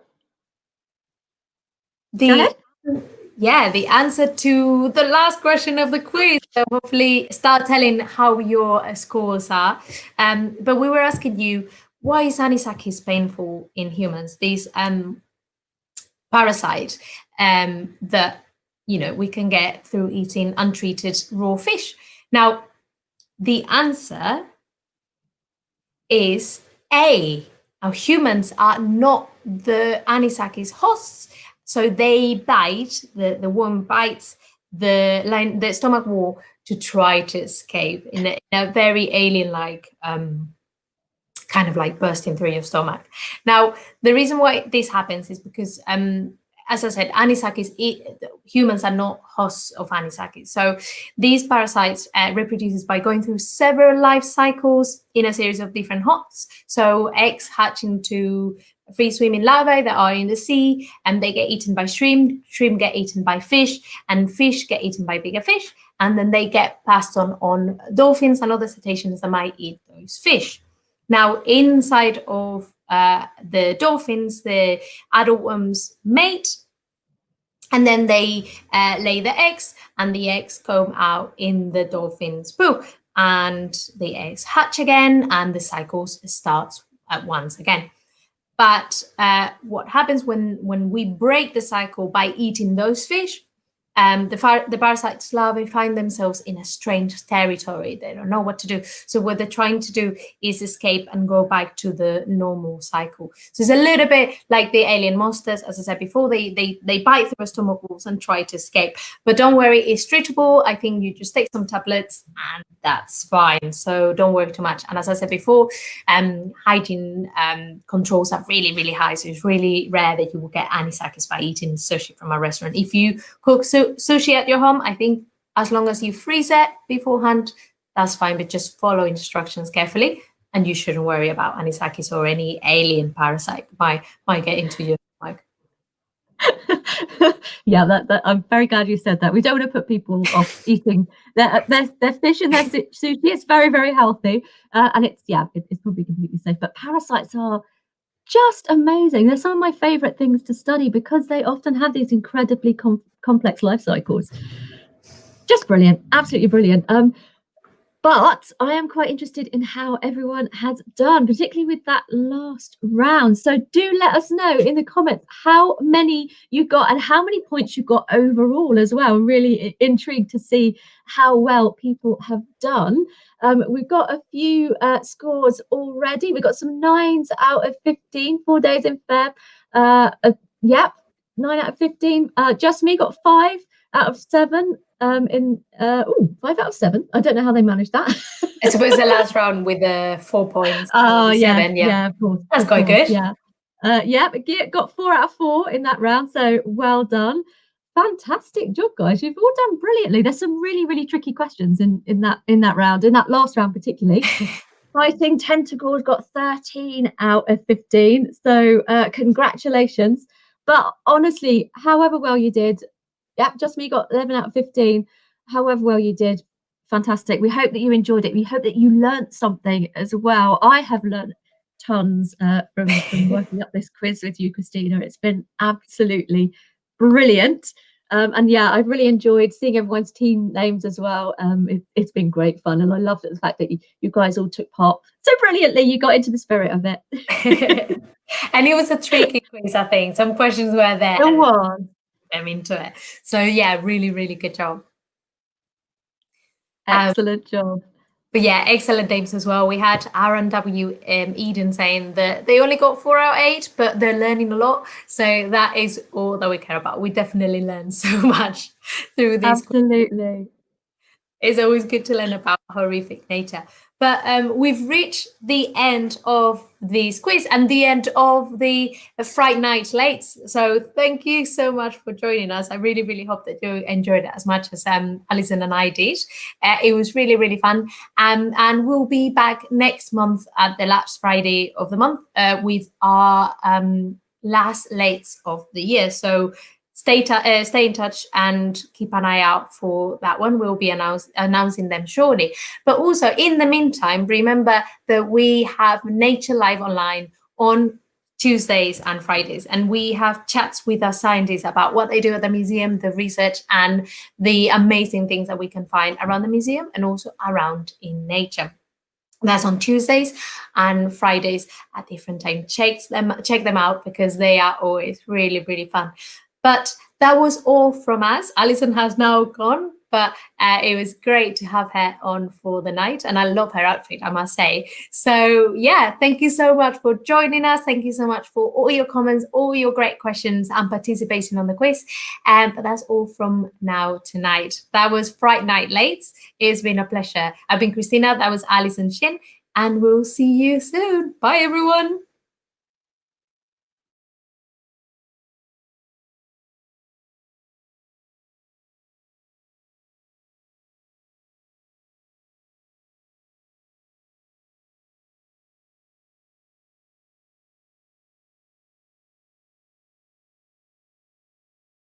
answer to the last question of the quiz. So hopefully start telling how your scores are. But we were asking you, why is anisakis painful in humans? These parasite that we can get through eating untreated raw fish. Now, the answer is A. Now, humans are not the anisakis hosts, so they bite, the worm bites the stomach wall to try to escape in a very alien-like kind of like bursting through your stomach. Now, the reason why this happens is because, as I said, anisakis, humans are not hosts of anisakis. So these parasites reproduces by going through several life cycles in a series of different hosts. So eggs hatch into free-swimming larvae that are in the sea, and they get eaten by shrimp get eaten by fish, and fish get eaten by bigger fish, and then they get passed on dolphins and other cetaceans that might eat those fish. Now, inside of the dolphins, the adult worms mate, and then they lay the eggs, and the eggs come out in the dolphin's poo, and the eggs hatch again, and the cycle starts at once again. But what happens when we break the cycle by eating those fish, the parasites larvae find themselves in a strange territory. They don't know what to do. So what they're trying to do is escape and go back to the normal cycle. So it's a little bit like the alien monsters. As I said before, they bite through our stomach walls and try to escape. But don't worry, it's treatable. I think you just take some tablets and that's fine. So don't worry too much. And as I said before, hygiene controls are really, really high. So it's really rare that you will get anisakis by eating sushi from a restaurant. If you cook sushi at your home, I think as long as you freeze it beforehand, that's fine, but just follow instructions carefully, and you shouldn't worry about anisakis or any alien parasite might get into your stomach. Yeah, that I'm very glad you said that. We don't want to put people off eating their fish and their sushi. It's very, very healthy, and it's probably completely safe. But parasites are just amazing. They're some of my favorite things to study because they often have these incredibly complex life cycles. just brilliant, absolutely brilliant. But I am quite interested in how everyone has done, particularly with that last round. So do let us know in the comments how many you got and how many points you got overall as well. I'm really intrigued to see how well people have done. We've got a few scores already. We've got some 9s out of 15, 4 days in Feb. Yep, 9 out of 15. Just me got 5 out of 7. 5 out of 7. I don't know how they managed that. I suppose the last round with the 4 points. Oh, yeah, 7, yeah, of course. That's quite good. Yeah. But got 4 out of 4 in that round. So well done. Fantastic job, guys. You've all done brilliantly. There's some really, really tricky questions in that round, in that last round particularly. Fighting Tentacles got 13 out of 15. So congratulations. But honestly, however well you did, Just Me got 11 out of 15. However well you did, fantastic. We hope that you enjoyed it. We hope that you learnt something as well. I have learnt tons from working up this quiz with you, Christina. It's been absolutely brilliant. And yeah, I've really enjoyed seeing everyone's team names as well. It's been great fun. And I love the fact that you guys all took part so brilliantly. You got into the spirit of it. And it was a tricky quiz, I think. Some questions were there. It was. Them into it. So yeah, really, really good job. Excellent job. But yeah, excellent names as well. We had Aaron W. Eden saying that they only got 4 out of 8, but they're learning a lot. So that is all that we care about. We definitely learn so much through this. Absolutely. It's always good to learn about horrific nature. But we've reached the end of this quiz and the end of the Fright Night Lates. So thank you so much for joining us. I really, really hope that you enjoyed it as much as Alison and I did. It was really, really fun. And we'll be back next month at the last Friday of the month with our last Lates of the year. So stay in touch and keep an eye out for that one. We'll be announcing them shortly. But also, in the meantime, remember that we have Nature Live Online on Tuesdays and Fridays, and we have chats with our scientists about what they do at the museum, the research, and the amazing things that we can find around the museum and also around in nature. That's on Tuesdays and Fridays at different times. Check them out because they are always really, really fun. But that was all from us. Alison has now gone, but it was great to have her on for the night. And I love her outfit, I must say. So yeah, thank you so much for joining us. Thank you so much for all your comments, all your great questions and participating on the quiz. But that's all from now tonight. That was Fright Night Lates. It's been a pleasure. I've been Christina. That was Alison Shin. And we'll see you soon. Bye, everyone.